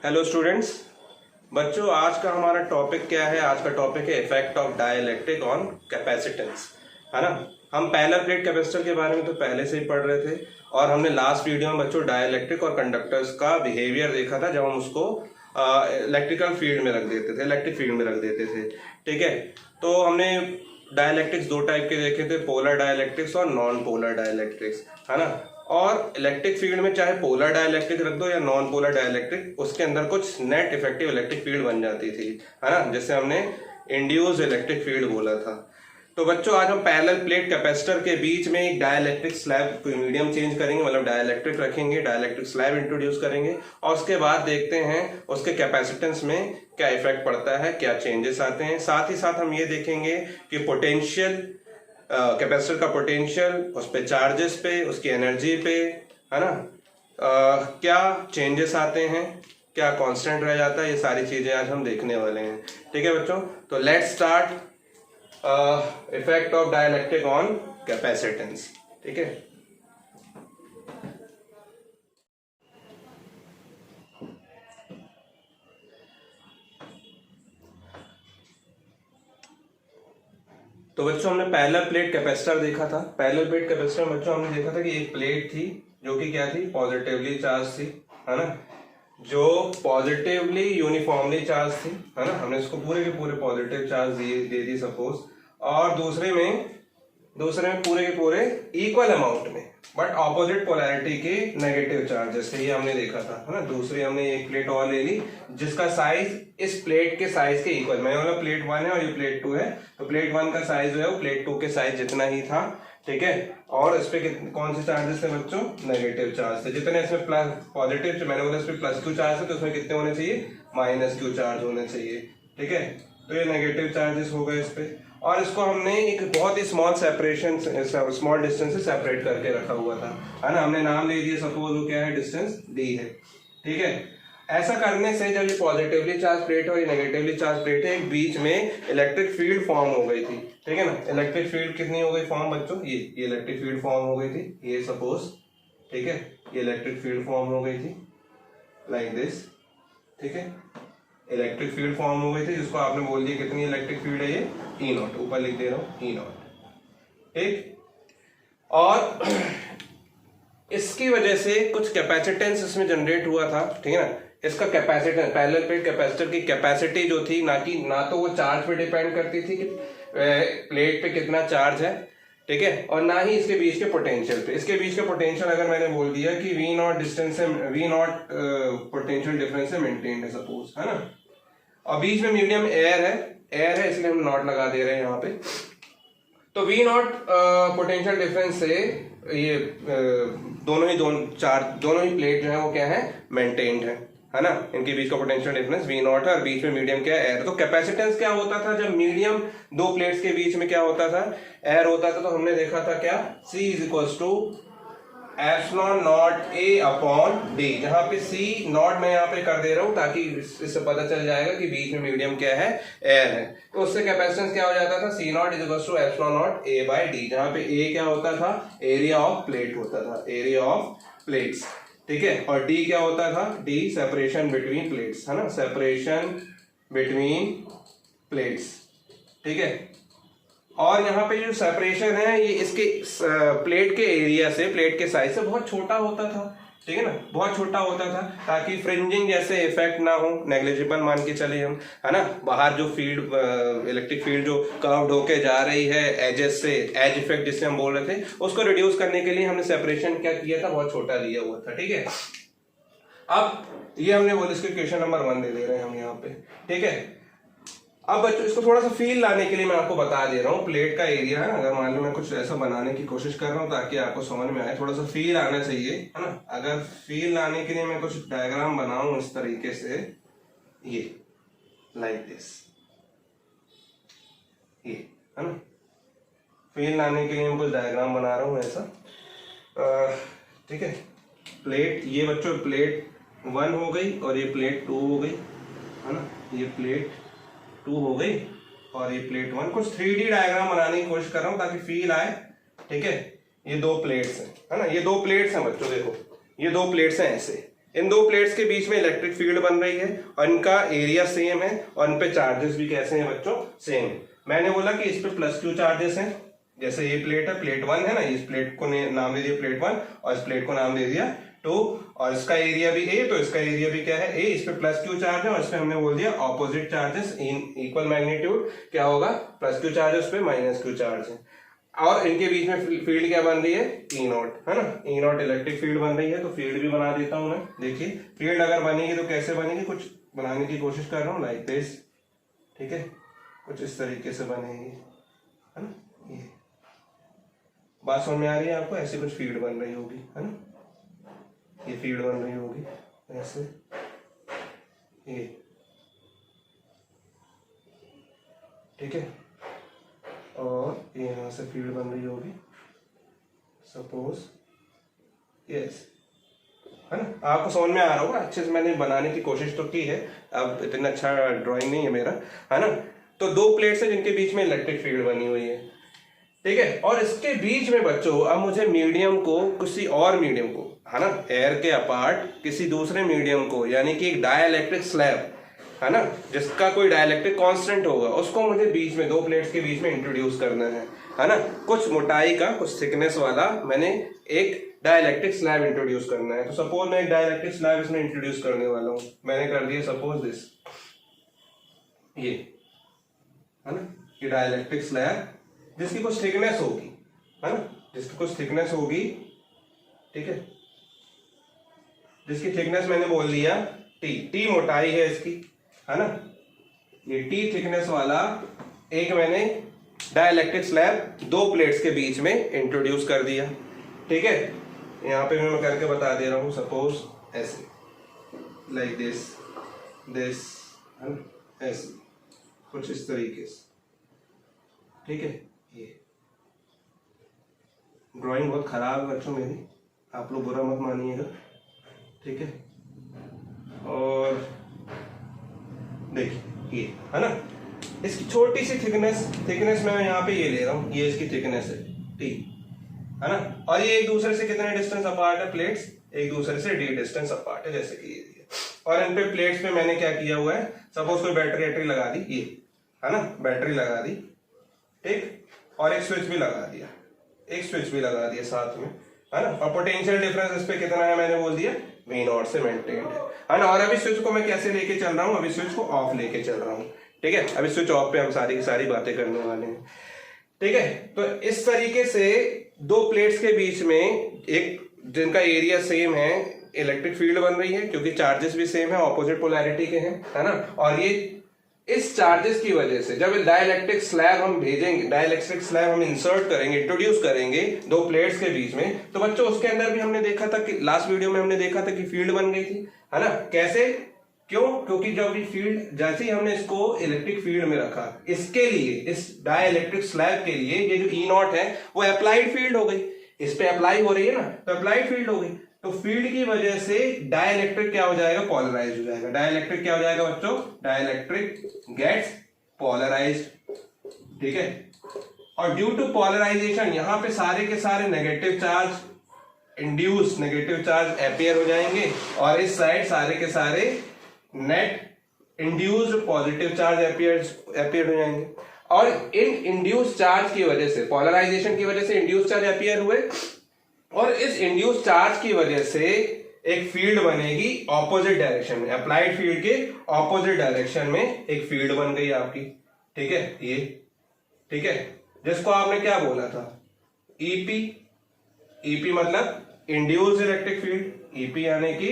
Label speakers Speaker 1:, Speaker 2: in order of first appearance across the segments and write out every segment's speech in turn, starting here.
Speaker 1: Hello students. बच्चों, आज का हमारा टॉपिक क्या है? आज का टॉपिक है effect of dielectric on capacitance, है ना। हम पैरेलल प्लेट कैपेसिटर के बारे में तो पहले से ही पढ़ रहे थे और हमने लास्ट वीडियो में बच्चों डाइलेक्ट्रिक और कंडक्टर्स का बिहेवियर देखा था, जब हम उसको इलेक्ट्रिकल फील्ड में रख देते थे, इलेक्ट्रिक फील्ड में रख देते थे। ठीक है, तो हमने डाइलेक्ट्रिक्स दो टाइप के देखे थे, पोलर डाइलेक्ट्रिक्स और नॉन पोलर डाइलेक्ट्रिक्स, है ना। और इलेक्ट्रिक फील्ड में चाहे पोलर डाइलेक्ट्रिक रख दो या नॉन पोलर डाइलेक्ट्रिक, उसके अंदर कुछ नेट इफेक्टिव इलेक्ट्रिक फील्ड बन जाती थी, है ना, जिसे हमने इंड्यूस्ड इलेक्ट्रिक फील्ड बोला था। तो बच्चों, आज हम पैरेलल प्लेट कैपेसिटर के बीच में एक डाइलेक्ट्रिक स्लैब मीडियम चेंज करेंगे, मतलब डाइलेक्ट्रिक रखेंगे, डाइलेक्ट्रिक स्लैब इंट्रोड्यूस करेंगे और उसके बाद देखते हैं उसके कैपेसिटेंस में क्या इफेक्ट पड़ता है, क्या चेंजेस आते हैं। साथ ही साथ हम ये देखेंगे कि पोटेंशियल कैपेसिटर का पोटेंशियल, उस पे चार्जेस पे, उसकी एनर्जी पे, है ना, क्या चेंजेस आते हैं, क्या कांस्टेंट रह जाता है, ये सारी चीजें आज हम देखने वाले हैं। ठीक है बच्चों, तो let's start effect of dielectric on capacitance. ठीक है, तो बच्चों हमने पैरेलल प्लेट कैपेसिटर देखा था। पैरेलल प्लेट कैपेसिटर में बच्चों हमने देखा था कि एक प्लेट थी जो कि क्या थी, पॉजिटिवली चार्ज थी, है ना, जो पॉजिटिवली यूनिफॉर्मली चार्ज थी, है ना। हमने इसको पूरे के पूरे पॉजिटिव चार्ज दे दी सपोज, और दूसरे में पूरे के पूरे इक्वल अमाउंट में बट ऑपोजिट पोलैरिटी के नेगेटिव चार्जेस थे, ये हमने देखा था, है ना। दूसरी हमने एक प्लेट और ले ली जिसका साइज इस प्लेट के साइज के इक्वल, मैं बोला प्लेट 1 है और ये प्लेट 2 है, तो प्लेट 1 का साइज जो है वो प्लेट 2 के साइज जितना ही था। ठीक है, और इस पे कौन से चार्जेस थे बच्चों? नेगेटिव चार्ज थे। जितने इसमें प्लस पॉजिटिव, मैंने बोला इस पे प्लस क्यू चार्ज है तो इसमें कितने होने चाहिए? माइनस क्यू चार्ज होने चाहिए। ठीक है, तो ये नेगेटिव चार्जेस हो गए इस पे, और इसको हमने एक बहुत ही स्मॉल डिस्टेंस से सेपरेट करके रखा हुआ था, है ना। हमने नाम ले दिया, सपोज वो क्या है, डिस्टेंस डी है। ठीक है, ऐसा करने से जब ये पॉजिटिवली चार्ज प्लेट है और ये नेगेटिवली चार्ज प्लेट है, एक बीच में इलेक्ट्रिक फील्ड फॉर्म हो गई थी। ठीक है ना, इलेक्ट्रिक फील्ड कितनी हो गई फॉर्म बच्चों? ये इलेक्ट्रिक फील्ड फॉर्म हो गई थी, ये सपोज, ठीक है, ये इलेक्ट्रिक फील्ड फॉर्म हो गई थी लाइक दिस। ठीक है, इलेक्ट्रिक फील्ड फॉर्म हो गई थी, जिसको आपने बोल दिया कितनी इलेक्ट्रिक फील्ड है, ये ई नॉट, ऊपर लिख दे रहा हूं ई नॉट। ठीक, और इसकी वजह से कुछ कैपेसिटेंस इसमें जनरेट हुआ था। ठीक है ना, इसका कैपेसिटेंस, पैरेलल प्लेट कैपेसिटर की कैपेसिटी जो थी, ना तो वो चार्ज पे डिपेंड करती थी कि प्लेट पे कितना चार्ज है, ठीक है, और ना ही इसके बीच के पोटेंशियल पे। इसके बीच का पोटेंशियल अगर मैंने बोल दिया कि वी नॉट डिस्टेंस से, वी नॉट पोटेंशियल डिफरेंस से मेंटेन्ड है सपोज, है ना, और बीच में मीडियम एयर है, इसलिए हम नॉट लगा दे रहे हैं यहाँ पे। तो वी नॉट पोटेंशियल डिफरेंस से ये दोनों ही प्लेट जो है वो क्या है, मेंटेन्ड है ना। इनके बीच का पोटेंशियल डिफरेंस वी नॉट है और बीच में मीडियम क्या है, एयर। तो कैपेसिटेंस क्या होता था जब मीडियम दो प्लेट्स के बीच में क्या होता था, एयर होता था। तो हमने देखा था क्या, C is equal to epsilon not A upon D, जहां पे C नॉट मैं यहाँ पे कर दे रहा हूं ताकि इससे पता चल जाएगा कि बीच में मीडियम क्या है, एयर है। तो उससे कैपेसिटेंस क्या हो जाता था, C not is equal to epsilon not A by D, जहां पे A क्या होता था, एरिया ऑफ प्लेट होता था, एरिया ऑफ प्लेट्स। ठीक है, और D क्या होता था, D सेपरेशन बिटवीन प्लेट्स, है ना, सेपरेशन बिटवीन प्लेट्स। ठीक है, और यहाँ पे जो सेपरेशन है ये इसके प्लेट के एरिया से, प्लेट के साइज से बहुत छोटा होता था। ठीक है ना, बहुत छोटा होता था ताकि फ्रिंजिंग जैसे इफेक्ट ना हो, नेग्लिजिबल मान के चले हम, है ना। बाहर जो फील्ड, इलेक्ट्रिक फील्ड जो कर्व्ड होके जा रही है एजेस से, एज इफेक्ट जिसे हम बोल रहे थे, उसको रिड्यूस करने के लिए हमने सेपरेशन क्या किया था, बहुत छोटा लिया हुआ था। ठीक है, अब ये हमने बोला, इसके क्वेश्चन नंबर 1 दे रहे हैं हम यहाँ पे। ठीक है, अब बच्चों इसको थोड़ा सा फील लाने के लिए मैं आपको बता दे रहा हूँ, प्लेट का एरिया है, अगर मान लो मैं कुछ ऐसा बनाने की कोशिश कर रहा हूँ ताकि आपको समझ में आए, थोड़ा सा फील आना चाहिए, है ना। अगर फील लाने के लिए मैं कुछ डायग्राम बनाऊं इस तरीके से, ये लाइक दिस, ये, है ना, फील लाने के लिए मैं कुछ डायग्राम बना रहा हूँ ऐसा। ठीक है, प्लेट, ये बच्चों प्लेट 1 हो गई और ये प्लेट 2 हो गई, है ना, ये प्लेट 2 हो गई और ये प्लेट 1। कुछ 3D डायग्राम बनाने की कोशिश कर रहा हूं ताकि फील आए। ठीक है, ये दो प्लेट्स हैं, है ना, ये दो प्लेट्स हैं बच्चों, देखो ये दो प्लेट्स हैं ऐसे, इन दो प्लेट्स के बीच में इलेक्ट्रिक फील्ड बन रही है और इनका एरिया सेम है और इन पे चार्जेस भी कैसे हैं बच्चों, सेम। मैंने बोला कि इस पे प्लस क्यू चार्जेस हैं, जैसे ये प्लेट है, प्लेट 1 है ना, इस प्लेट को नाम दे दिया प्लेट 1 और इस प्लेट को नाम दे दिया 2 और इसका एरिया भी ए, तो इसका एरिया भी क्या है ए, इस पे प्लस क्यू चार्ज है और इस पे हमने बोल दिया opposite charges in equal magnitude, क्या होगा प्लस क्यू चार्ज, उस पे माइनस क्यू चार्ज है और इनके बीच में फील्ड क्या बन रही है ई नॉट, है ना, ई नॉट इलेक्ट्रिक फील्ड बन रही है। तो फील्ड भी बना देता हूं मैं। देखिए फील्ड अगर बनेगी तो कैसे बनेगी, कुछ बनाने की कोशिश कर रहा हूँ लाइक दिस, ठीक है, कुछ इस तरीके से बनेगी, है ना, ये बात समझ में आ रही है आपको, ऐसे कुछ फील्ड बन रही होगी, है ना, ये फील्ड बन रही होगी ऐसे, ये ठीक है, और ये यहां से फील्ड बन रही होगी सपोज, यस, है ना। आपको समझ में आ रहा होगा, अच्छे से मैंने बनाने की कोशिश तो की है, अब इतना अच्छा ड्राइंग नहीं है मेरा, है ना। तो दो प्लेट्स हैं जिनके बीच में इलेक्ट्रिक फील्ड बनी हुई है, ठीक है, और इसके बीच में बच्चों अब मुझे मीडियम को, किसी और मीडियम को, है ना, एयर के अपार्ट किसी दूसरे मीडियम को, यानी कि एक डाइलेक्ट्रिक स्लैब, है ना, जिसका कोई डाइलेक्ट्रिक कांस्टेंट होगा, उसको मुझे बीच में दो प्लेट्स के बीच में इंट्रोड्यूस करना है ना, कुछ मोटाई का, कुछ थिकनेस वाला मैंने एक डाइलेक्ट्रिक स्लैब इंट्रोड्यूस करना है। तो सपोज मैं एक डाइलेक्ट्रिक स्लैब इसमें इंट्रोड्यूस करने वाला हूं, मैंने कर दिया सपोज दिस, ये, है ना, ये डाइलेक्ट्रिक स्लैब जिसकी कुछ थिकनेस होगी, है ना, जिसकी कुछ थिकनेस होगी, ठीक है, जिसकी थिकनेस मैंने बोल दिया टी मोटाई है इसकी, है ना, ये टी थिकनेस वाला एक मैंने डाइलेक्ट्रिक स्लैब दो प्लेट्स के बीच में इंट्रोड्यूस कर दिया, ठीक है। यहाँ पे मैं करके बता दे रहा हूं, सपोज ऐसे, लाइक दिस, ऐसे कुछ इस तरीके से, ठीक है। ये ड्राइंग बहुत खराब है बच्चों मेरी, आप लोग बुरा मत मानिएगा, ठीक है। और देखिए ये, है ना, इसकी छोटी सी थिकनेस मैं यहाँ पे ये ले रहा हूँ, ये इसकी थिकनेस है टी, है ना, और ये एक दूसरे से कितने डिस्टेंस अपार्ट है, प्लेट्स एक दूसरे से डी डिस्टेंस अपार्ट है, जैसे कि ये, और इन पे प्लेट्स पे मैंने क्या किया हुआ है, सपोज कोई बैटरी लगा दी, ये, है ना, बैटरी लगा दी, ठीक, और एक स्विच भी लगा दिया, साथ में, है ना, और पोटेंशियल डिफरेंस इस पे कितना है मैंने बोल दिया V0 से मेंटेन्ड है ना। और अभी स्विच को मैं कैसे लेके चल रहा हूँ, अभी स्विच को ऑफ लेके चल रहा हूँ, ठीक है, अभी स्विच ऑफ पे हम सारी की सारी बातें करने वाले हैं, ठीक है। तो इस तरीके से दो प्लेट्स के बीच में एक जिनका एरिया सेम है, इलेक्ट्रिक फील्ड बन रही है क्योंकि चार्जेस भी सेम है, ऑपोजिट पोलैरिटी के हैं, है ना, और ये इस चार्जेस की वजह से जब डाइलेक्ट्रिक स्लैब हम भेजेंगे, डाइलेक्ट्रिक स्लैब हम इंसर्ट करेंगे, इंट्रोड्यूस करेंगे दो प्लेट्स के बीच में, तो बच्चों उसके अंदर भी हमने देखा था कि लास्ट वीडियो में हमने देखा था कि फील्ड बन गई थी, है ना। कैसे, क्यों, क्योंकि जब ये फील्ड, जैसे ही हमने इसको इलेक्ट्रिक फील्ड में रखा, इसके लिए, इस डाइलेक्ट्रिक स्लैब के लिए ये जो E0 है वो अप्लाइड फील्ड हो गई, इस पे अप्लाई हो रही है ना, तो अप्लाइड फील्ड हो गई, तो फील्ड की वजह से डाइलेक्ट्रिक क्या हो जाएगा, पोलराइज हो जाएगा। डाइलेक्ट्रिक क्या हो जाएगा बच्चों, डाइलेक्ट्रिक गेट्स पोलराइज्ड, ठीक है। और ड्यू टू पोलराइजेशन यहां पे सारे के सारे negative charge, induce negative charge appear हो जाएंगे, और इस साइड सारे के सारे net induced positive charge appear हो जाएंगे। और इन इंड्यूस चार्ज की वजह से, पोलराइजेशन की वजह से इंड्यूस चार्ज अपीयर हुए, और इस इंड्यूस चार्ज की वजह से एक फील्ड बनेगी ऑपोजिट डायरेक्शन में, अप्लाइड फील्ड के ऑपोजिट डायरेक्शन में एक फील्ड बन गई आपकी, ठीक है, ये, ठीक है, जिसको आपने क्या बोला था, ईपी मतलब इंड्यूस्ड इलेक्ट्रिक फील्ड, ईपी यानी कि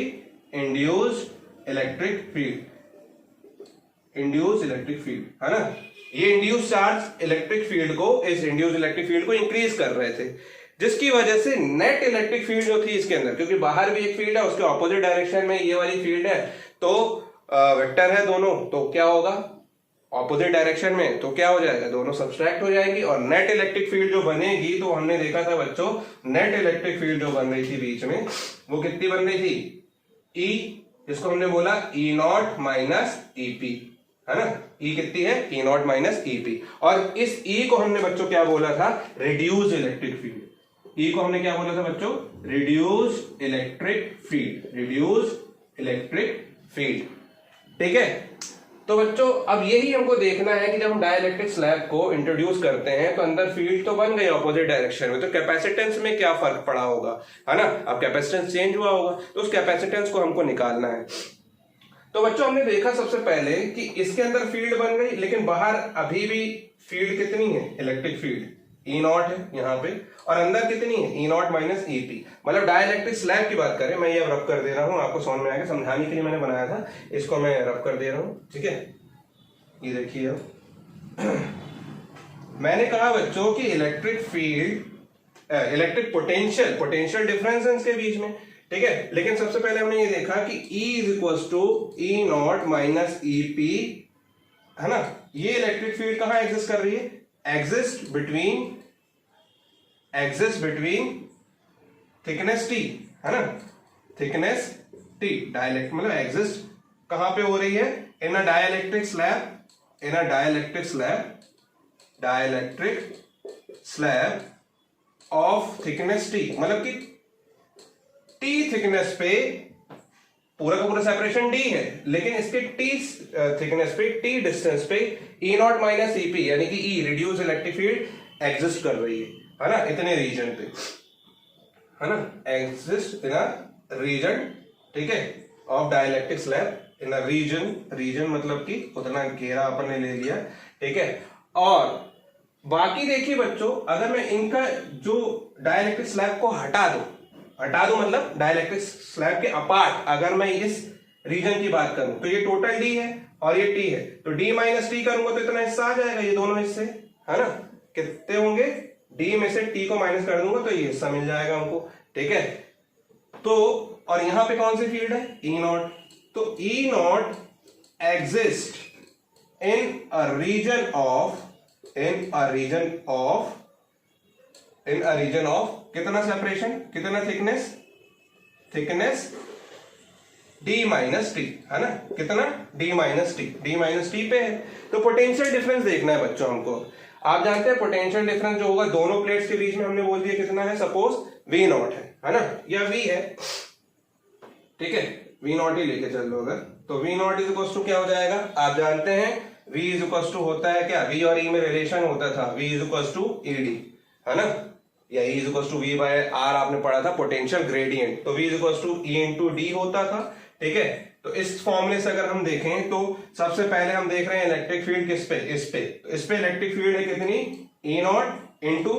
Speaker 1: इंड्यूस्ड इलेक्ट्रिक फील्ड, है ना। ये इंड्यूस चार्ज इलेक्ट्रिक फील्ड को, इस इंड्यूस इलेक्ट्रिक फील्ड को इंक्रीज कर रहे थे, जिसकी वजह से नेट इलेक्ट्रिक फील्ड जो थी इसके अंदर, क्योंकि बाहर भी एक फील्ड है, उसके ऑपोजिट डायरेक्शन में ये वाली फील्ड है, तो वेक्टर है दोनों, तो क्या होगा ऑपोजिट डायरेक्शन में, तो क्या हो जाएगा, दोनों सब्सट्रैक्ट हो जाएंगी, और नेट इलेक्ट्रिक फील्ड जो बनेगी, तो हमने देखा था बच्चों, नेट इलेक्ट्रिक फील्ड जो बन रही थी बीच में, वो कितनी बन रही थी, E, जिसको हमने बोला E0 माइनस EP, है ना, E कितनी है, E0 माइनस EP, और इस E को हमने बच्चों क्या बोला था, रिड्यूस्ड इलेक्ट्रिक फील्ड, E को हमने क्या बोला था बच्चों, reduced electric field, reduced electric field. ठीक है, तो बच्चों अब यही हमको देखना है कि जब हम डाइलेक्ट्रिक स्लैब को इंट्रोड्यूस करते हैं तो अंदर फील्ड तो बन गई ऑपोजिट डायरेक्शन में, तो कैपेसिटेंस में क्या फर्क पड़ा होगा, है ना। अब कैपेसिटेंस चेंज हुआ होगा तो उस कैपेसिटेंस को हमको निकालना है। तो बच्चों हमने देखा सबसे पहले कि इसके अंदर फील्ड बन गई, लेकिन बाहर अभी भी फील्ड कितनी है, इलेक्ट्रिक फील्ड E नॉट है यहाँ पे, और अंदर कितनी है E नॉट माइनस EP। मतलब डाइलेक्ट्रिक स्लैब की बात करें, मैं ये रब कर दे रहा हूँ, आपको समझ में आएगा, समझाने के लिए मैंने बनाया था, इसको मैं रब कर दे रहा हूँ। ठीक है, ये देखिए मैंने कहा बच्चों कि electric field, electric potential difference है इसके बीच में। ठीक है, लेकिन सबसे पहले हमने ये देखा कि E is equal to E not minus EP, है ना। ये इलेक्ट्रिक फील्ड कहां एग्जिस्ट कर रही है, एग्जिस्ट बिटवीन थिकनेस T, है ना, थिकनेस T, डाइलेक्ट मतलब एग्जिस्ट कहां पे हो रही है, in a dielectric slab of thickness T, मतलब कि T थिकनेस पे पूरा का पूरा सेपरेशन D है, लेकिन इसके T थिकनेस पे, T डिस्टेंस पे E नॉट माइनस EP यानी कि E reduce electric field exist कर रही है ना, इतने रीजन पे, है ना, एग्जिस्ट इन अ रीजन, ठीक है, of dielectric slab in a region मतलब कि उतना घेरा अपन ने ले लिया। ठीक है, और बाकी देखिए बच्चों, अगर मैं इनका जो डाइलेक्ट्रिक स्लैब को हटा दो मतलब डाइलेक्ट्रिक स्लैब के अपार्ट अगर मैं इस रीजन की बात करूं तो ये टोटल D है और ये T है, तो D माइनस T करूंगा तो इतना हिस्सा आ जाएगा, ये दोनों हिस्से, है ना, कितने होंगे, D में से T को माइनस कर दूंगा तो ये हिस्सा मिल जाएगा हमको। ठीक है, तो और यहां पे कौन सी फील्ड है, E नॉट, तो E not exist in a region of कितना सेपरेशन, कितना थिकनेस D माइनस T, है ना, कितना D माइनस T पे है। तो पोटेंशियल डिफरेंस देखना है बच्चों हमको। आप जानते हैं पोटेंशियल डिफरेंस जो होगा दोनों प्लेट्स के बीच में, हमने बोल दिया कितना है, सपोज V नॉट है ना, या V है, ठीक है, V नॉट ही लेके चल लो अगर, तो V not is equal to क्या हो जाएगा, आप जानते हैं V इज इक्वल टू होता है क्या, V और E में रिलेशन होता था, V is equal to ED, है ना, या E is equal to V by R आपने पढ़ा था पोटेंशियल ग्रेडियंट, तो V is equal to E into D होता था। ठीक है, तो इस फॉर्मूले से अगर हम देखें तो सबसे पहले हम देख रहे हैं इलेक्ट्रिक फील्ड किस पे, इस पे इलेक्ट्रिक फील्ड है कितनी, E नॉट इंटू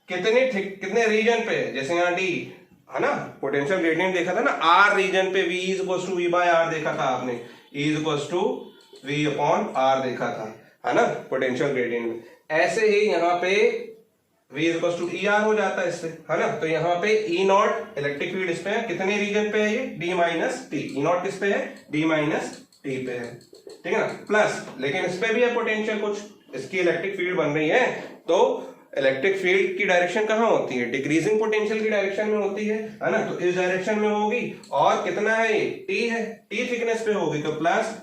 Speaker 1: कितने रीजन पे, जैसे यहाँ D, है ना, पोटेंशियल ग्रेडियंट देखा था ना, R रीजन पे V is equal to V by R देखा था आपने, E is equal to V upon R देखा था, है ना, पोटेंशियल ग्रेडियंट में। ऐसे ही यहाँ पे V is equal to ER हो जाता है इससे, है ना, तो यहाँ पे E नॉट इलेक्ट्रिक फील्ड इस पे है, कितने रीजन पे है ये, D minus T, E not किस पे है, D माइनस T पे है, ठीक है ना, प्लस लेकिन इस पे भी है पोटेंशियल कुछ, इसकी इलेक्ट्रिक फील्ड बन रही है, तो इलेक्ट्रिक फील्ड की डायरेक्शन कहाँ होती है, डिक्रीजिंग पोटेंशियल की डायरेक्शन में होती है ना, तो इस डायरेक्शन में होगी, और कितना है ये, T है, T थिकनेस पे होगी, तो प्लस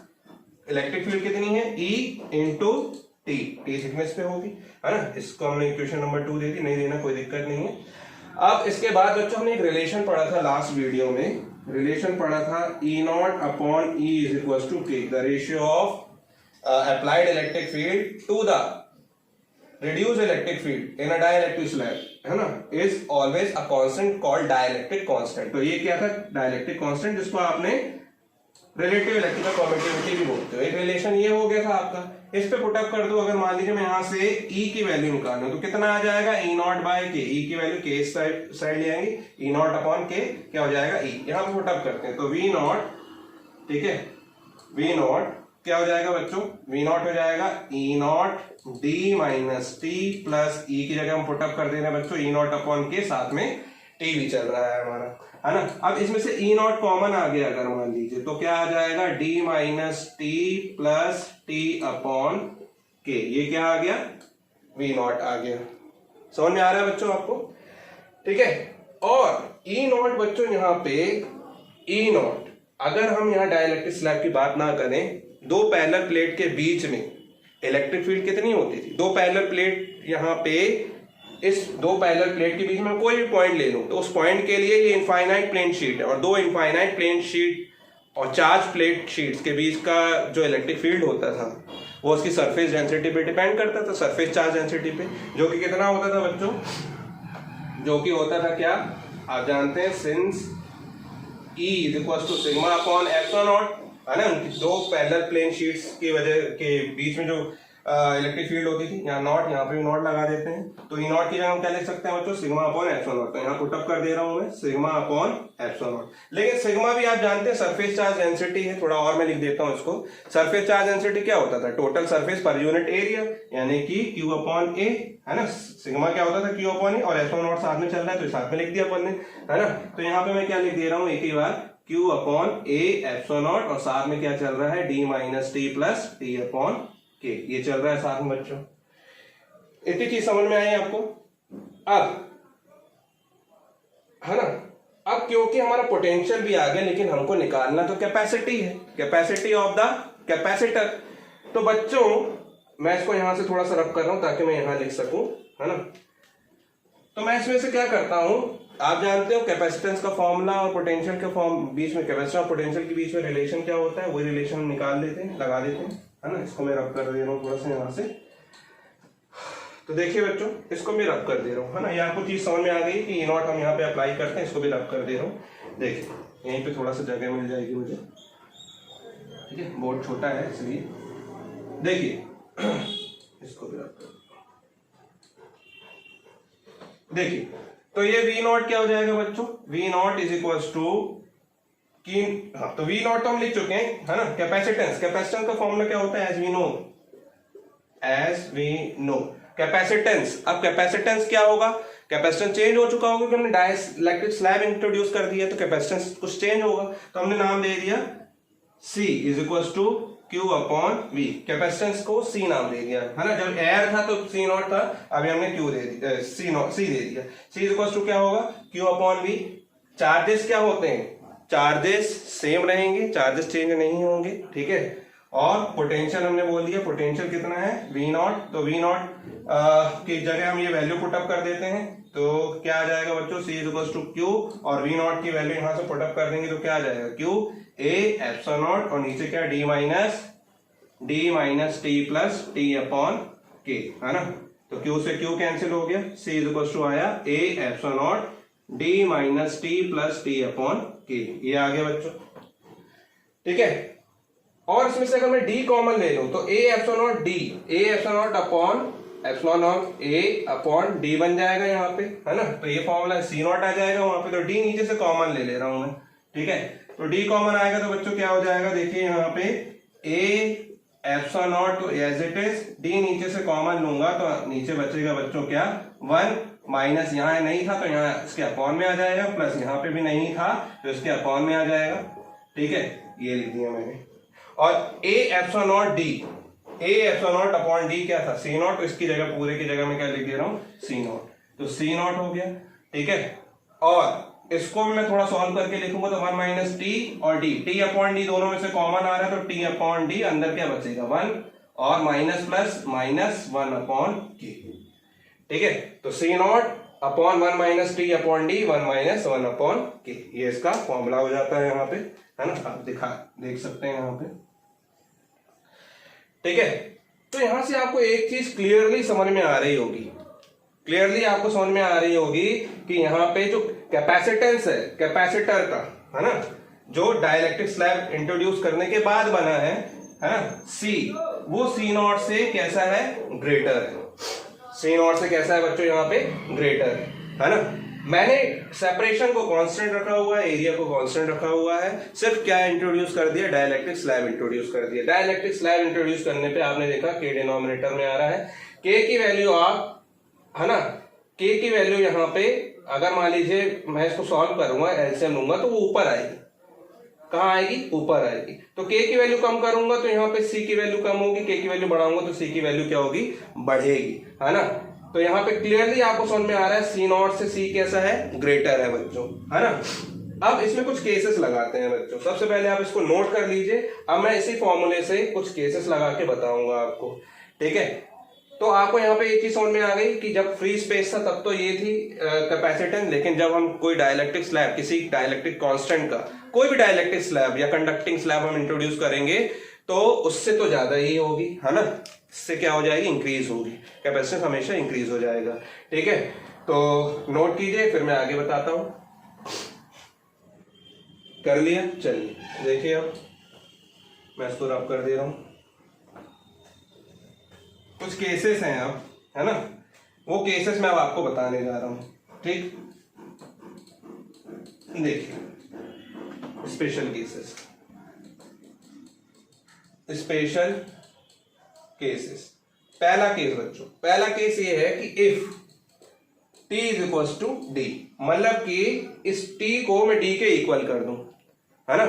Speaker 1: इलेक्ट्रिक फील्ड कितनी है, E इंटू T थिकनेस पे होगी, है ना। इसको हमने इक्वेशन नंबर 2 दे दी, नहीं देना कोई दिक्कत नहीं है। अब इसके बाद बच्चों हमने एक रिलेशन पढ़ा था लास्ट वीडियो में, रिलेशन पढ़ा था E not upon E is equal to K, the ratio of applied electric field to the reduced electric field in a dielectric slab, है ना, is always a constant called dielectric constant। तो ये क्या था, dielectric constant, जिसको आपने relative electrical permittivity भी बोलते हो। एक रिलेशन ये हो गया था आपका, इस पे पुट अप कर दो, अगर मान लीजिए मैं यहां से E की वैल्यू निकालूं तो कितना आ जाएगा, E not by K, E की वैल्यू K साइड ले आएंगे, E नॉट अपॉन K क्या हो जाएगा, E, यहां पे पुट अप करते हैं, तो V नॉट, ठीक है, V नॉट क्या हो जाएगा बच्चों, V नॉट हो जाएगा E not D minus T plus E की जगह हम पुटअप कर दे रहे हैं बच्चों E नॉट अपॉन के, साथ में T भी चल रहा है हमारा, है ना। अब इसमें से E नॉट कॉमन आ गया अगर मान लीजिए, तो क्या आ जाएगा, D minus T plus T upon K, ये क्या आ गया, V नॉट आ गया। समझ में आ रहा है बच्चों आपको, ठीक है। और E नॉट बच्चों यहाँ पे E नॉट, अगर हम यहाँ डाइलेक्ट्रिक स्लैब की बात ना करें, दो पैरेलल प्लेट के बीच में इलेक्ट्रिक फील्ड कितनी होती थी, दो पैरेलल प्लेट यहाँ पे, इस दो पैरेलल प्लेट के बीच में कोई भी पॉइंट ले लूं तो उस पॉइंट के लिए ये इनफाइनाइट प्लेन शीट है, और दो इनफाइनाइट प्लेन शीट और चार्ज प्लेट शीट्स के बीच का जो इलेक्ट्रिक फील्ड होता था वो उसकी सरफेस डेंसिटी पे डिपेंड करता था, सरफेस चार्ज डेंसिटी पे, जो कि कितना होता था बच्चों, जो कि होता था क्या, आप जानते हैं, since E is equal to sigma upon epsilon not, है ना। उनकी दो पैरेलल प्लेन शीट्स की वजह के बीच में जो इलेक्ट्रिक फील्ड होती थी, यहाँ नॉट, यहाँ पे भी नॉट लगा देते हैं, तो ई नॉट की जगह हम क्या लिख सकते हैं बच्चों, सिग्मा अपॉन एप्सिलॉन नॉट। तो यहाँ पुटअप कर दे रहा हूं मैं सिग्मा अपॉन एप्सिलॉन नॉट। लेकिन सिग्मा भी आप जानते हैं सरफेस चार्ज डेंसिटी है, थोड़ा और मैं लिख देता हूँ इसको। सरफेस चार्ज डेंसिटी क्या होता था, total surface per unit area, यानी कि क्यू अपॉन ए, है ना। सिग्मा क्या होता था, क्यू अपॉन ए, और एप्सिलॉन नॉट साथ में चल रहा है तो साथ में लिख दिया अपन ने, है ना। तो यहाँ पे मैं क्या लिख दे रहा हूँ एक ही बार, Q upon A epsilon not, और साथ में क्या चल रहा है, D minus T plus T upon K, ये चल रहा है साथ में बच्चों। इतनी चीज समझ में आई आपको। अब है ना, अब क्योंकि हमारा पोटेंशियल भी आ गया, लेकिन हमको निकालना तो कैपेसिटी है, कैपेसिटी ऑफ द कैपेसिटर। तो बच्चों मैं इसको यहां से थोड़ा सा रब कर रहा हूं ताकि मैं यहां लिख सकूं, है ना। तो मैं इसमें से क्या करता हूं, आप जानते हो कैपेसिटेंस का फॉर्मूला और पोटेंशियल के फॉर्म बीच में, कैपेसिटर और पोटेंशियल के बीच में रिलेशन क्या होता है, वही रिलेशन हम निकाल लेते हैं, लगा देते हैं, है ना। इसको मैं रब कर दे रहा हूँ थोड़ा सा यहाँ से। तो देखिए बच्चों, इसको मैं रब कर दे रहा हूँ, है ना। ये आपको चीज समझ में आ गई कि ई नॉट हम यहाँ पे अप्लाई करते हैं, इसको भी रब कर दे रहा हूँ। देखिए यहीं पे थोड़ा सा जगह मिल जाएगी मुझे, ठीक है, बोर्ड छोटा है इसलिए। देखिए इसको भी रब कर, देखिए तो ये वी नॉट क्या हो जाएगा बच्चों, V not is equal to की, हाँ तो वी नॉट तो हम लिख चुके हैं, है ना। कैपेसिटेंस, कैपेसिटेंस का फॉर्मूला क्या होता है, as we know, as we know capacitance. अब कैपेसिटेंस क्या होगा, कैपेसिटेंस चेंज हो चुका होगा क्योंकि हमने डाइलेक्ट्रिक स्लैब इंट्रोड्यूस कर दिया, तो कैपेसिटेंस कुछ चेंज होगा, तो हमने नाम दे दिया C is equal to Q upon V। Capacitance को C नाम दे दिया, है ना। जब एयर था तो C नॉट था, अभी हमने Q दे दिया, C दे दिया। C इज इक्वल टू क्या होगा, Q अपॉन V। चार्जेस क्या होते हैं, चार्जेस सेम रहेंगे, चार्जेस चेंज नहीं होंगे, ठीक है। और पोटेंशियल हमने बोल दिया, पोटेंशियल कितना है, V नॉट। तो V नॉट की जगह हम ये वैल्यू पुटअप कर देते हैं, तो क्या आ जाएगा बच्चों, C is equal to Q, और V नॉट की वैल्यू यहां से पुटअप कर देंगे तो क्या आ जाएगा, Q A एप्सिलॉन नॉट, और नीचे क्या, D minus T plus T upon के, है ना। तो Q से Q कैंसिल हो गया, C इज इक्वल टू आया A epsilon not D minus T plus T upon K, ये आ गया बच्चों, ठीक है। और इसमें से अगर मैं D कॉमन ले लूं तो A epsilon not D, A epsilon not upon epsilon not A upon D बन जाएगा यहाँ पे, है ना। तो ये फॉर्मूला C नॉट आ जाएगा वहां पे, तो D नीचे से कॉमन ले रहा हूं मैं, ठीक है। तो D कॉमन आएगा तो बच्चों क्या हो जाएगा, देखिए यहाँ पे A एप्सिलॉन नॉट तो एज इट इज, D नीचे से कॉमन लूंगा तो नीचे बचेगा बच्चों क्या, 1 माइनस, यहाँ नहीं था तो यहाँ इसके अपॉन में आ जाएगा, प्लस यहाँ पे भी नहीं था तो इसके अपॉन में आ जाएगा, ठीक है, ये लिख दिया मैंने। और A epsilon not D, A epsilon not upon D क्या था, C नॉट, तो इसकी जगह पूरे की जगह में क्या लिख दे रहा हूँ, C नॉट, तो C नॉट हो गया, ठीक है। और इसको भी मैं थोड़ा सॉल्व करके लिखूंगा तो 1 माइनस टी और डी, टी अपॉन डी दोनों में से कॉमन आ रहा है तो टी अपॉन डी, अंदर क्या बचेगा 1, और माइनस प्लस माइनस 1 अपॉन के, ठीक है। तो C naught upon 1 minus T upon D, 1 minus 1 upon K, ये इसका फॉर्मूला हो जाता है यहाँ पे, है ना। आप देख सकते हैं यहाँ पे, ठीक है। तो यहां से आपको एक चीज क्लियरली समझ में आ रही होगी, क्लियरली आपको समझ में आ रही होगी कि यहाँ पे जो कैपेसिटेंस है कैपेसिटर का, है ना, जो डाइलेक्ट्रिक स्लैब इंट्रोड्यूस करने के बाद बना है ना, C, वो C नॉट से कैसा है, ग्रेटर है। C नॉट से कैसा है बच्चों, यहाँ पे ग्रेटर है ना। मैंने सेपरेशन को कांस्टेंट रखा हुआ है, एरिया को कांस्टेंट रखा हुआ है, सिर्फ क्या इंट्रोड्यूस कर दिया, डाइलेक्ट्रिक स्लैब इंट्रोड्यूस कर दिया। डाइलेक्ट्रिक स्लैब इंट्रोड्यूस करने पे आपने देखा K डिनोमिनेटर में आ रहा है, K की वैल्यू आप, है ना, K की वैल्यू यहाँ पे अगर मान लीजिए मैं इसको सॉल्व करूंगा, एलसीएम लूंगा तो वो ऊपर आएगी, कहाँ आएगी, ऊपर आएगी। तो K की वैल्यू कम करूंगा तो यहाँ पे C की वैल्यू कम होगी, K की वैल्यू बढ़ाऊंगा तो C की वैल्यू क्या होगी, बढ़ेगी, है ना। तो यहाँ पे क्लियरली आपको समझ में आ रहा है C नॉट से C कैसा है, ग्रेटर है बच्चों, है ना। अब इसमें कुछ केसेस लगाते हैं बच्चों, सबसे पहले आप इसको नोट कर लीजिए, अब मैं इसी फॉर्मूले से कुछ केसेस लगा के बताऊंगा आपको, ठीक है। तो आपको यहाँ पे एक चीज समझ में आ गई कि जब फ्री स्पेस था तब तो ये थी कैपेसिटेंस, लेकिन जब हम कोई डाइलेक्ट्रिक स्लैब, किसी डाइलेक्ट्रिक कांस्टेंट का कोई भी डाइलेक्ट्रिक स्लैब या कंडक्टिंग स्लैब हम इंट्रोड्यूस करेंगे तो उससे तो ज्यादा ही होगी, है ना, इससे क्या हो जाएगी, इंक्रीज होगी, कैपेसिटेंस हमेशा इंक्रीज हो जाएगा। ठीक है, तो नोट कीजिए, फिर मैं आगे बताता हूं। कर लिया, चलिए देखिए अब मैं इसको रब कर दे रहा हूं। कुछ केसेस हैं अब, है ना, वो केसेस मैं अब आपको बताने जा रहा हूं। ठीक, देखिए स्पेशल केसेस, स्पेशल केसेस। पहला केस बच्चों, पहला केस ये है कि if t is equal to D, मतलब कि इस t को मैं d के इक्वल कर दूं, है ना,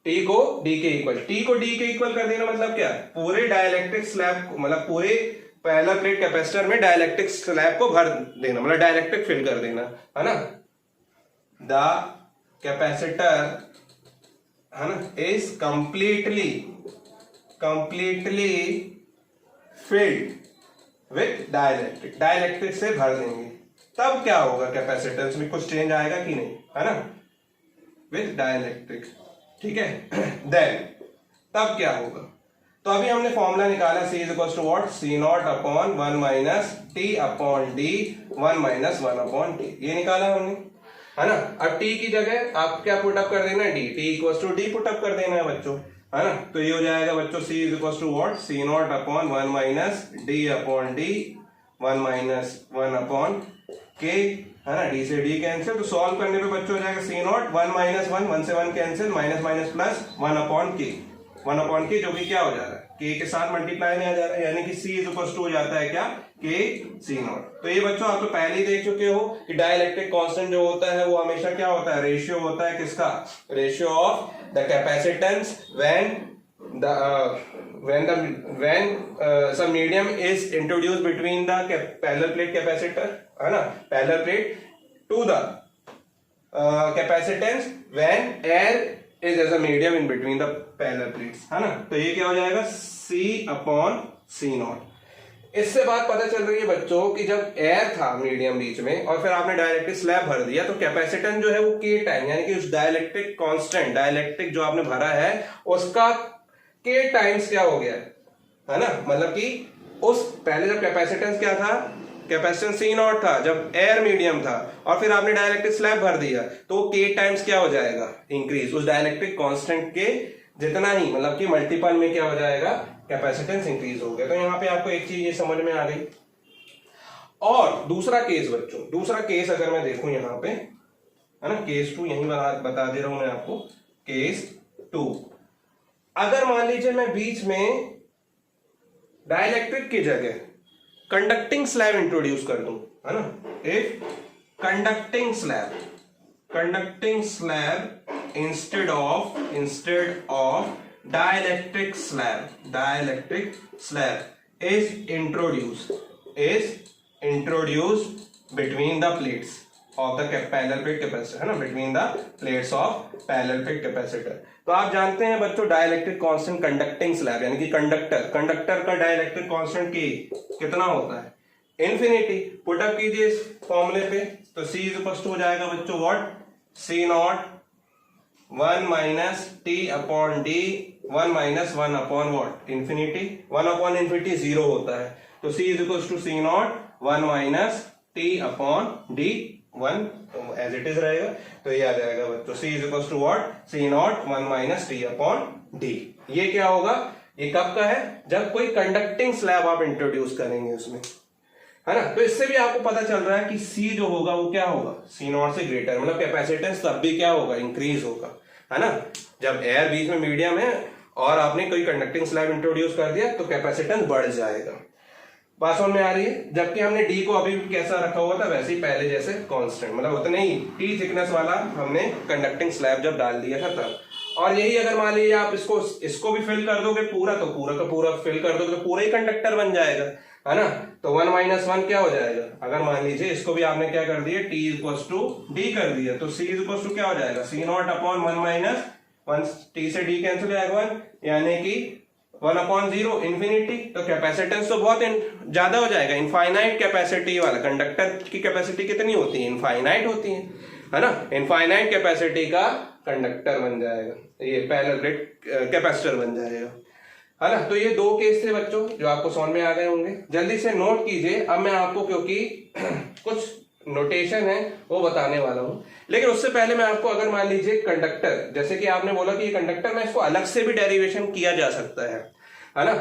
Speaker 1: t को d के इक्वल, t को d के इक्वल कर देना मतलब क्या, पूरे डाइलेक्ट्रिक स्लैब को, मतलब पूरे पैरेलल प्लेट कैपेसिटर में डाइलेक्ट्रिक स्लैब को भर देना, मतलब डाइलेक्ट्रिक फिल कर देना, है ना। द कैपेसिटर, है ना, is completely filled with dielectric, dielectric से भर देंगे, तब क्या होगा, कैपेसिटेंस में कुछ चेंज आएगा कि नहीं, है ना, विथ डाइलेक्ट्रिक। ठीक है, देन तब क्या होगा, तो अभी हमने फॉर्मूला निकाला C is equal to what, C not upon 1 minus T upon D 1 minus 1 upon T, ये निकाला हमने, है ना। अब T की जगह आप क्या पुटअप कर देना है, D, T equal to D put up कर देना है बच्चों, है ना। तो ये हो जाएगा बच्चों C is equal to what, C not upon 1 minus D upon D 1 minus 1 upon K, है ना, D से D कैंसिल, तो सॉल्व करने पे बच्चों हो जाएगा C नॉट 1 माइनस 1, 1 से 1 cancel, minus minus plus 1 upon K, 1 upon K जो कि क्या हो जा रहा है, K के साथ मल्टीप्लाई में आ जा रहा है, यानी कि C इज इक्वल टू हो जाता है क्या, K C नॉट। तो ये बच्चों आप तो पहले ही देख चुके हो कि डाइलेक्ट्रिक कांस्टेंट जो होता है वो हमेशा क्या होता है, रेशियो होता है किसका, ratio of the capacitance when some medium is introduced between the parallel plate capacitor, है ना, parallel plate to the capacitance when air is as a medium in between the parallel plates, है ना। तो ये क्या हो जाएगा, C अपॉन C नॉट। इससे बात पता चल रही है बच्चों कि जब एयर था मीडियम बीच में और फिर आपने डाइलेक्ट्रिक स्लैब भर दिया, तो कैपेसिटेंस जो है वो K टाइम, यानी कि उस डाइलेक्ट्रिक कांस्टेंट, डाइलेक्ट्रिक जो आपने भरा है उसका K टाइम्स क्या हो गया, है ना, मतलब कि उस पहले जब कैपेसिटेंस क्या था, कैपेसिटेंस C नॉट था जब एयर मीडियम था, और फिर आपने डाइलेक्ट्रिक स्लैब भर दिया तो K टाइम्स क्या हो जाएगा, इंक्रीज, उस डाइलेक्ट्रिक कांस्टेंट के जितना ही, मतलब कि मल्टीपल में क्या हो जाएगा, कैपेसिटेंस इंक्रीज हो गया। तो यहाँ पे आपको एक चीज ये समझ में आ गई। और दूसरा केस बच्चों, दूसरा केस अगर मैं देखूं यहाँ पे, है ना, केस 2 यही बता दे रहा हूं मैं आपको, केस 2, अगर मान लीजिए मैं बीच में डाइलेक्ट्रिक की जगह कंडक्टिंग स्लैब इंट्रोड्यूस कर दूं, है ना, if conducting slab instead of dielectric slab is introduced between the plates of the parallel plate capacitor, है ना, between the plates of parallel plate capacitor. तो आप जानते हैं बच्चों डाइलेक्ट्रिक कांस्टेंट कंडक्टिंग स्लैब, यानी कि कंडक्टर का डाइलेक्ट्रिक कांस्टेंट कितना होता है, इन्फिनिटी। पुटअप कीजिए इस फॉर्मूले पे, तो C इज इक्वल टू हो जाएगा बच्चों what, C not 1 minus T upon D 1 minus 1 upon what, infinity. 1 upon infinity 0 होता है, तो C is equal to C not 1 minus T upon D 1 as it is रहेगा। तो ये आ जाएगा बच्चों C is equal to what, C not 1 minus T upon D। ये क्या होगा, ये कब का है, जब कोई कंडक्टिंग स्लैब आप इंट्रोड्यूस करेंगे उसमें, है ना। तो इससे भी आपको पता चल रहा है कि C जो होगा वो क्या होगा, C नॉट से ग्रेटर, मतलब कैपेसिटेंस तब भी क्या होगा, इंक्रीज होगा, है ना। जब एयर बीच में मीडियम है और आपने कोई कंडक्टिंग स्लैब इंट्रोड्यूस कर दिया तो कैपेसिटेंस बढ़ जाएगा। बात समझ में आ रही है। जबकि हमने डी को अभी कैसा रखा हुआ था वैसे ही पहले जैसे कांस्टेंट, मतलब उतने ही टी थिकनेस वाला हमने कंडक्टिंग स्लैब जब डाल दिया था तब। और यही अगर मान लीजिए आप इसको भी फिल कर दोगे पूरा, तो पूरा का पूरा फिल कर दोगे तो पूरा ही कंडक्टर बन जाएगा, है ना। तो 1 माइनस 1 क्या हो जाएगा, अगर मान लीजिए इसको भी आपने क्या कर दिया, टी इक्वल टू डी कर दिया, तो सी इक्वल टू क्या हो जाएगा, सी नॉट अपॉन 1 माइनस 1, टी से डी कैंसिल हो जाएगा 1, यानी कि 1/0 इन्फिनिटी। तो कैपेसिटेंस तो बहुत ज्यादा हो जाएगा, इनफाइनाइट कैपेसिटी वाला। कंडक्टर की कैपेसिटी कितनी होती है? इनफाइनाइट होती है ना। इनफाइनाइट कैपेसिटी का कंडक्टर बन जाएगा, ये पैरेलल प्लेट कैपेसिटर बन जाएगा, है ना। तो ये दो केस थे बच्चों जो आपको समझ में आ गए होंगे। जल्दी से नोट कीजिए। अब मैं आपको, क्योंकि कुछ नोटेशन है वो बताने वाला हूं, लेकिन उससे पहले मैं आपको, अगर मान लीजिए कंडक्टर, जैसे कि आपने बोला कि ये कंडक्टर में इसको अलग से भी डेरिवेशन किया जा सकता है ना।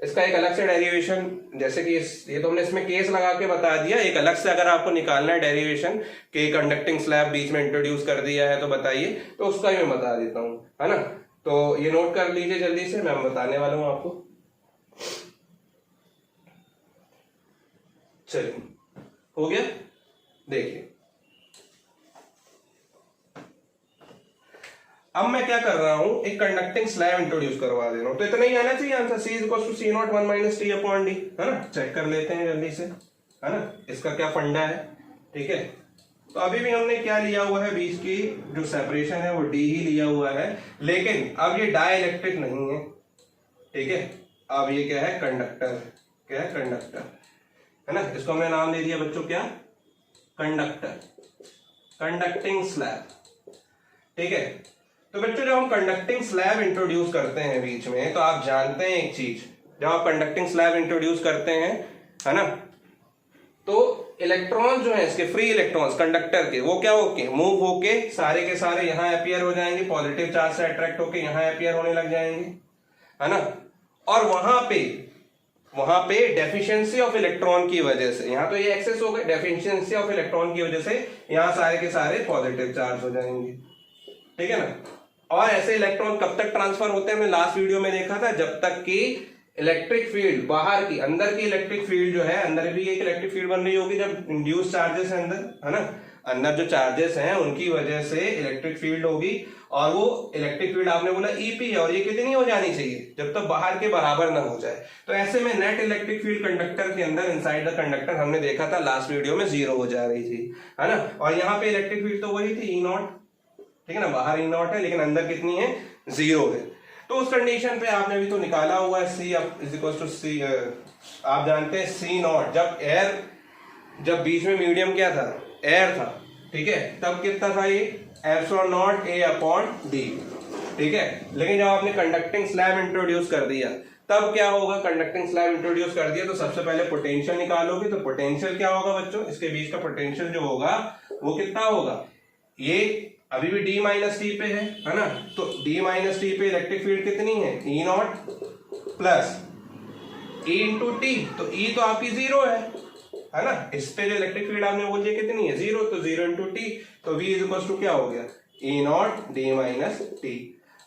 Speaker 1: इसका एक अलग से डेरिवेशन, जैसे कि ये तो हमने इसमें केस लगा के बता दिया। एक अलग से अगर आपको निकालना है डेरिवेशन के कंडक्टिंग स्लैब बीच में इंट्रोड्यूस कर दिया है तो बताइए, तो उसका ही मैं बता देता हूं, है ना। तो ये नोट कर लीजिए जल्दी से, मैं बताने वाला हूं आपको। चलिए, हो गया। देखिए अब मैं क्या कर रहा हूं, एक कंडक्टिंग स्लैब इंट्रोड्यूस करवा दे रहा हूं। तो इतना ही आना चाहिए आंसर, C = C0 1 - T/D, है ना। चेक कर लेते हैं जल्दी से, है ना, इसका क्या फंडा है। ठीक है, तो अभी भी हमने क्या लिया हुआ है, बीच की जो सेपरेशन है वो D ही लिया हुआ है, लेकिन अब ये डाइलेक्ट्रिक नहीं है। ठीक है, अब ये क्या है, कंडक्टर। क्या है, कंडक्टर, है ना। इसको हमने नाम दे दिया बच्चों, क्या, कंडक्टर, कंडक्टिंग स्लैब। ठीक है, तो बच्चों जब हम कंडक्टिंग स्लैब इंट्रोड्यूस करते हैं बीच में, तो आप जानते हैं एक चीज, जब आप कंडक्टिंग स्लैब इंट्रोड्यूस करते हैं, है ना, तो इलेक्ट्रॉन जो है इसके, फ्री इलेक्ट्रॉन्स कंडक्टर के, वो क्या होके मूव होके सारे के सारे यहां अपियर हो जाएंगे, पॉजिटिव चार्ज से अट्रैक्ट होके यहां अपियर होने लग जाएंगे, है ना। और वहां पे डेफिशिएंसी ऑफ इलेक्ट्रॉन की वजह से, यहां तो ये एक्सेस हो गए, डेफिशिएंसी ऑफ इलेक्ट्रॉन की वजह से यहां सारे के सारे पॉजिटिव चार्ज हो जाएंगे। ठीक है ना। और ऐसे इलेक्ट्रॉन कब तक ट्रांसफर होते हैं, हमने लास्ट वीडियो में देखा था, जब तक कि इलेक्ट्रिक फील्ड बाहर की, अंदर की इलेक्ट्रिक फील्ड जो है, अंदर भी एक इलेक्ट्रिक फील्ड बन रही होगी जब इंड्यूस चार्जेस है अंदर, है ना, अंदर जो चार्जेस हैं उनकी वजह से इलेक्ट्रिक फील्ड होगी, और वो इलेक्ट्रिक फील्ड आपने बोला EP है, और ये कितनी हो जानी चाहिए, जब तक बाहर के बराबर ना हो जाए। तो ऐसे में नेट इलेक्ट्रिक फील्ड कंडक्टर के अंदर, इनसाइड द कंडक्टर, हमने देखा था लास्ट वीडियो में 0 हो जा रही थी, है ना। और यहाँ पे इलेक्ट्रिक फील्ड तो वही थी E0, ठीक है ना, बाहर E0 है लेकिन अंदर कितनी है, 0 है। तो उस कंडीशन पे आपने भी तो निकाला हुआ है C = C, आप जानते हैं C0, जब बीच में मीडियम क्या था, एयर था, ठीक है, तब कितना था ये, ε0 A/D, ठीक है। लेकिन जब आपने कंडक्टिंग स्लैब इंट्रोड्यूस कर दिया, तब क्या होगा, कंडक्टिंग स्लैब इंट्रोड्यूस कर दिया तो सबसे पहले पोटेंशियल निकालोगे। तो पोटेंशियल क्या होगा बच्चों, इसके बीच का पोटेंशियल जो होगा वो कितना होगा, ये अभी भी D-T पे है ना। तो D-T पे इलेक्ट्रिक फील्ड कितनी है, E0 प्लस E × T, तो E तो आपकी 0 है ना। इस पे जो इलेक्ट्रिक फील्ड आपने बोल दिया कितनी है, 0, तो 0 × T, तो V = क्या हो गया, E0 D-T।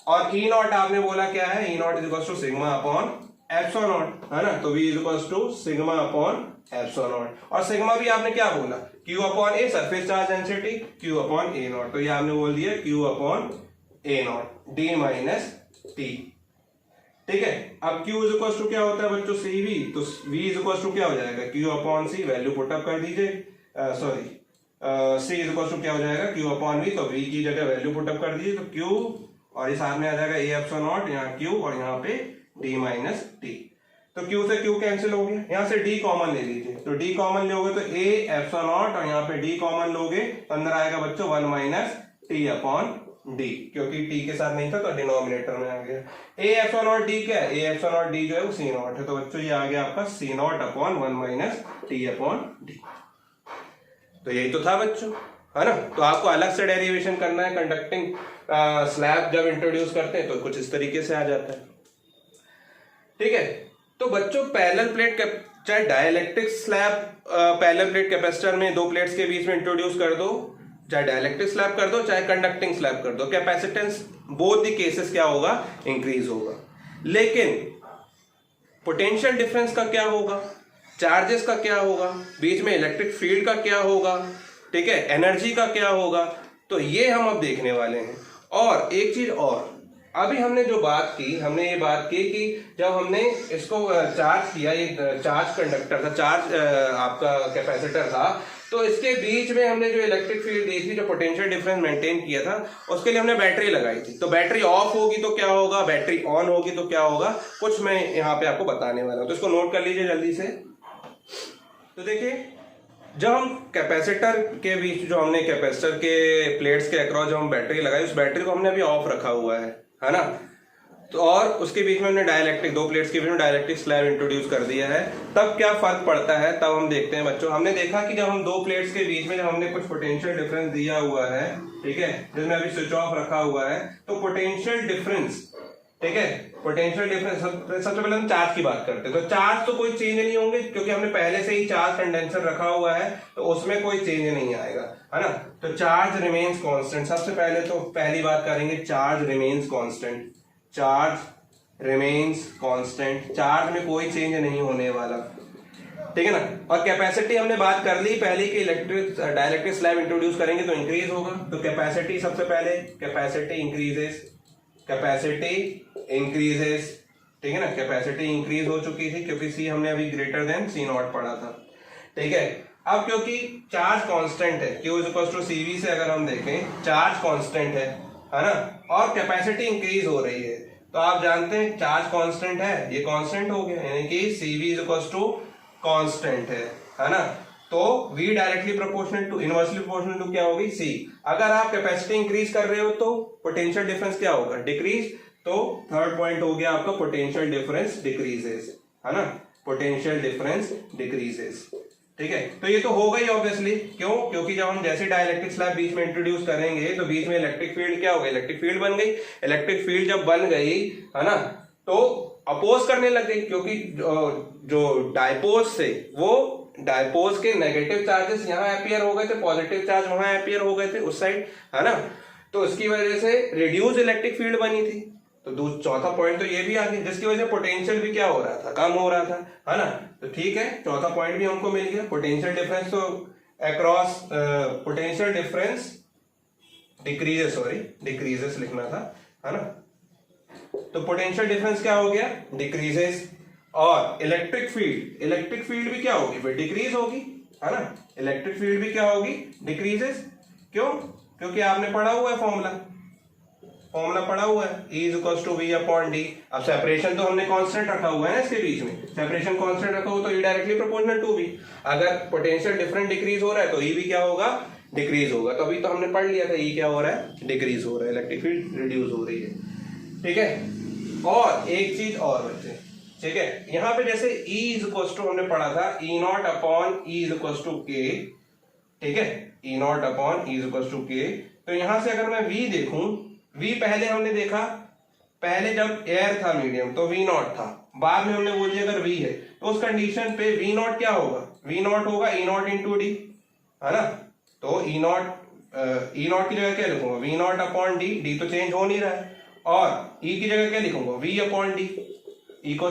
Speaker 1: और E0 आपने बोला क्या है, E0 = σ/ε0, है ना। तो V = σ/ε0, और सिग्मा भी आपने क्या बोला, Q/A, surface charge density, Q/A0, तो ये आपने बोल दिया Q/A0 D-T। ठीक है, अब Q = क्या होता है बच्चों, CV, तो V = क्या हो जाएगा, Q/C, वैल्यू पुटअप कर दीजिए, सॉरी, C = क्या हो जाएगा, Q/V, तो V की जगह वैल्यू पुटअप कर दीजिए, तो Q, और इस हाथ में आ जाएगा A/0, यहाँ Q, और यहाँ पे D-T। तो Q से Q कैंसिल हो गया, यहाँ से D कॉमन ले लीजिए, तो D कॉमन लोगे तो A/0, और यहाँ पे D कॉमन लोगे तो अंदर आएगा बच्चों 1 - T/D, क्योंकि T के साथ नहीं था तो डिनोमिनेटर में आ गया। A/0D क्या है, A/0D जो है वो C0 है, तो बच्चों ये आ गया आपका C0/1 - T/D। तो यही तो था बच्चों, है ना। तो आपको अलग से डेरिवेशन करना है, कंडक्टिंग स्लैब जब इंट्रोड्यूस करते हैं तो कुछ इस तरीके से आ जाता है। ठीक है, तो बच्चों पैरेलल प्लेट, चाहे dielectric slab parallel plate capacitor में दो प्लेट्स के बीच में इंट्रोड्यूस कर दो, चाहे डाइलेक्ट्रिक स्लैब कर दो, चाहे कंडक्टिंग स्लैब कर दो, कैपेसिटेंस बोथ द केसेस क्या होगा, इंक्रीज होगा। लेकिन पोटेंशियल डिफरेंस का क्या होगा, चार्जेस का क्या होगा, बीच में इलेक्ट्रिक फील्ड का क्या होगा, ठीक है, एनर्जी का क्या होगा, तो ये हम अब देखने वाले हैं। और एक चीज और, अभी हमने जो बात की, हमने ये बात की कि जब हमने इसको चार्ज किया, ये चार्ज कंडक्टर था, चार्ज आपका कैपेसिटर था, तो इसके बीच में हमने जो इलेक्ट्रिक फील्ड दी थी, जो पोटेंशियल डिफरेंस मेंटेन किया था, उसके लिए हमने बैटरी लगाई थी। तो बैटरी ऑफ होगी तो क्या होगा, बैटरी ऑन होगी तो क्या होगा, कुछ मैं यहाँ पे आपको बताने वाला हूँ। तो इसको नोट कर लीजिए जल्दी से। तो देखिए, जब हम कैपेसिटर के बीच, जो हमने कैपेसिटर के प्लेट्स के अक्रॉस जो हम बैटरी लगाई, उस बैटरी को हमने अभी ऑफ रखा हुआ है ना। तो और उसके बीच में हमने डाइलेक्ट्रिक, दो प्लेट्स के बीच में डाइलेक्ट्रिक स्लैब इंट्रोड्यूस कर दिया है। तब क्या फर्क पड़ता है, तब हम देखते हैं बच्चों। हमने देखा कि जब हम दो प्लेट्स के बीच में जब हमने कुछ पोटेंशियल डिफरेंस दिया हुआ है, ठीक है, जिसमें अभी स्विच ऑफ रखा हुआ है, तो पोटेंशियल डिफरेंस, ठीक है, पोटेंशियल डिफरेंस, सबसे पहले हम चार्ज की बात करते हैं। तो चार्ज तो कोई चेंज नहीं होंगे, क्योंकि हमने पहले से ही चार्ज कंडेंसर रखा हुआ है, तो उसमें कोई चेंज नहीं आएगा, है ना। तो चार्ज रिमेन्स कांस्टेंट। सबसे पहले तो पहली बात करेंगे, charge remains constant. Charge remains constant, charge में कोई चेंज नहीं होने वाला, ठीक है ना। और कैपेसिटी हमने बात कर ली पहले कि इलेक्ट्रिक डाइलेक्ट्रिक स्लैब इंट्रोड्यूस करेंगे तो इंक्रीज होगा। तो कैपेसिटी, सबसे पहले कैपेसिटी इंक्रीजेस, कैपेसिटी इंक्रीजेस, ठीक है ना। कैपेसिटी इंक्रीज हो चुकी थी क्योंकि सी हमने अभी ग्रेटर देन सी नॉट पढ़ा था, ठीक है। अब क्योंकि चार्ज कांस्टेंट है, Q = CV से अगर हम देखें, चार्ज कांस्टेंट है ना, और कैपेसिटी इंक्रीज हो रही है। तो आप जानते हैं चार्ज कांस्टेंट है, ये कांस्टेंट हो गया, यानी कि CV = कांस्टेंट है ना। तो V directly proportional to, inversely proportional to क्या होगी, C। अगर आप कैपेसिटी इंक्रीज कर रहे हो तो पोटेंशियल डिफरेंस क्या होगा, डिक्रीज। तो थर्ड पॉइंट हो गया आपका, पोटेंशियल डिफरेंस डिक्रीजेस, है ना, पोटेंशियल डिफरेंस डिक्रीजेस, ठीक है। तो ये तो होगा ही ऑब्वियसली, क्यों, क्योंकि जब हम जैसे डाइलेक्ट्रिक स्लैब बीच में इंट्रोड्यूस करेंगे तो बीच में इलेक्ट्रिक फील्ड क्या होगा, इलेक्ट्रिक फील्ड बन गई। इलेक्ट्रिक फील्ड जब बन गई, है ना, तो अपोज करने लग गई, क्योंकि जो डायपोज से, वो डायपोज के नेगेटिव चार्जेस यहाँ अपियर हो गए थे, पॉजिटिव चार्ज वहां अपियर हो गए थे उस साइड, है ना। तो उसकी वजह से रिड्यूस इलेक्ट्रिक फील्ड बनी थी। तो चौथा पॉइंट तो ये भी आ गया, जिसकी वजह से पोटेंशियल भी क्या हो रहा था, कम हो रहा था, है ना। तो ठीक है, चौथा पॉइंट भी हमको मिल गया। पोटेंशियल डिफरेंस तो across, potential difference decreases, sorry decreases लिखना था, है ना। तो पोटेंशियल डिफरेंस क्या हो गया, डिक्रीजेस। और इलेक्ट्रिक फील्ड भी क्या होगी, फिर डिक्रीज होगी, है ना। इलेक्ट्रिक फील्ड भी क्या होगी, डिक्रीजेस। क्यों, क्योंकि आपने पढ़ा हुआ है फॉर्मूला पढ़ा हुआ है, E = V/D। अब सेपरेशन तो हमने कांस्टेंट रखा हुआ है ना, इसके बीच में सेपरेशन कांस्टेंट रखा हुआ, तो E directly proportional to V। अगर पोटेंशियल डिफरेंस डिक्रीज हो रहा है तो E भी क्या होगा, डिक्रीज होगा। तो अभी तो हमने पढ़ लिया था, E क्या हो रहा है, डिक्रीज हो रहा है, इलेक्ट्रिक फील्ड रिड्यूस हो रही है, ठीक है। और एक चीज और बच्चे, ठीक है, यहाँ पे जैसे E = हमने पढ़ा था E0/E/K, ठीक है, E0/E/K। तो यहां से अगर मैं V देखूं, V पहले हमने देखा, पहले जब एयर था मीडियम तो V0 था, बाद में हमने बोल दिया अगर V है तो उस कंडीशन पे V0 क्या होगा, V0 होगा E0 × D, है ना। तो E0 की जगह क्या लिखूंगा, V0/D, D तो चेंज हो नहीं रहा है, और E की जगह क्या लिखूंगा, V/D, E K,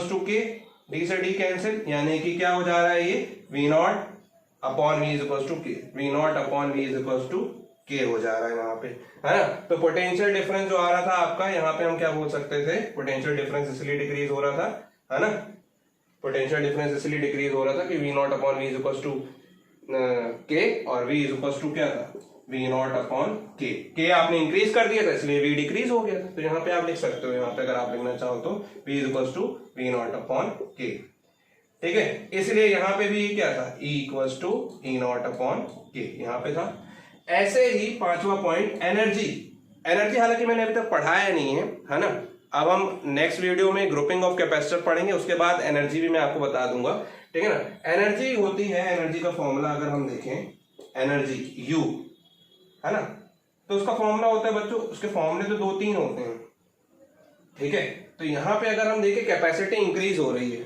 Speaker 1: D से D कैंसिल, यानी कि क्या हो जा रहा है, ये V0/V/K, V0/V/K हो जा रहा है यहाँ पे, है ना। तो पोटेंशियल डिफरेंस जो आ रहा था आपका, यहाँ पे हम क्या बोल सकते थे, पोटेंशियल डिफरेंस इसलिए डिक्रीज हो रहा था, है ना। पोटेंशियल डिफरेंस इसलिए डिक्रीज हो रहा था कि V0/V/K और V क्या था, V0/K। K आपने इंक्रीज कर दिया था इसलिए V डिक्रीज हो गया। तो यहाँ पे आप लिख सकते हो, यहाँ पे अगर आप लिखना चाहो तो V = V0/K, ठीक है। इसलिए यहाँ पे भी क्या था, E = E0/K यहाँ पे था। ऐसे ही पांचवा पॉइंट, एनर्जी हालांकि मैंने अभी तक पढ़ाया नहीं है ना। अब हम नेक्स्ट वीडियो में ग्रुपिंग ऑफ कैपेसिटर पढ़ेंगे, उसके बाद एनर्जी भी मैं आपको बता दूंगा, ठीक है ना। एनर्जी होती है, एनर्जी का फॉर्मूला अगर हम देखें, एनर्जी U, है ना। तो उसका फॉर्मूला होता है बच्चों, उसके फॉर्मूले तो 2-3 होते हैं, ठीक है। तो यहाँ पे अगर हम देखें, कैपेसिटी इंक्रीज हो रही है,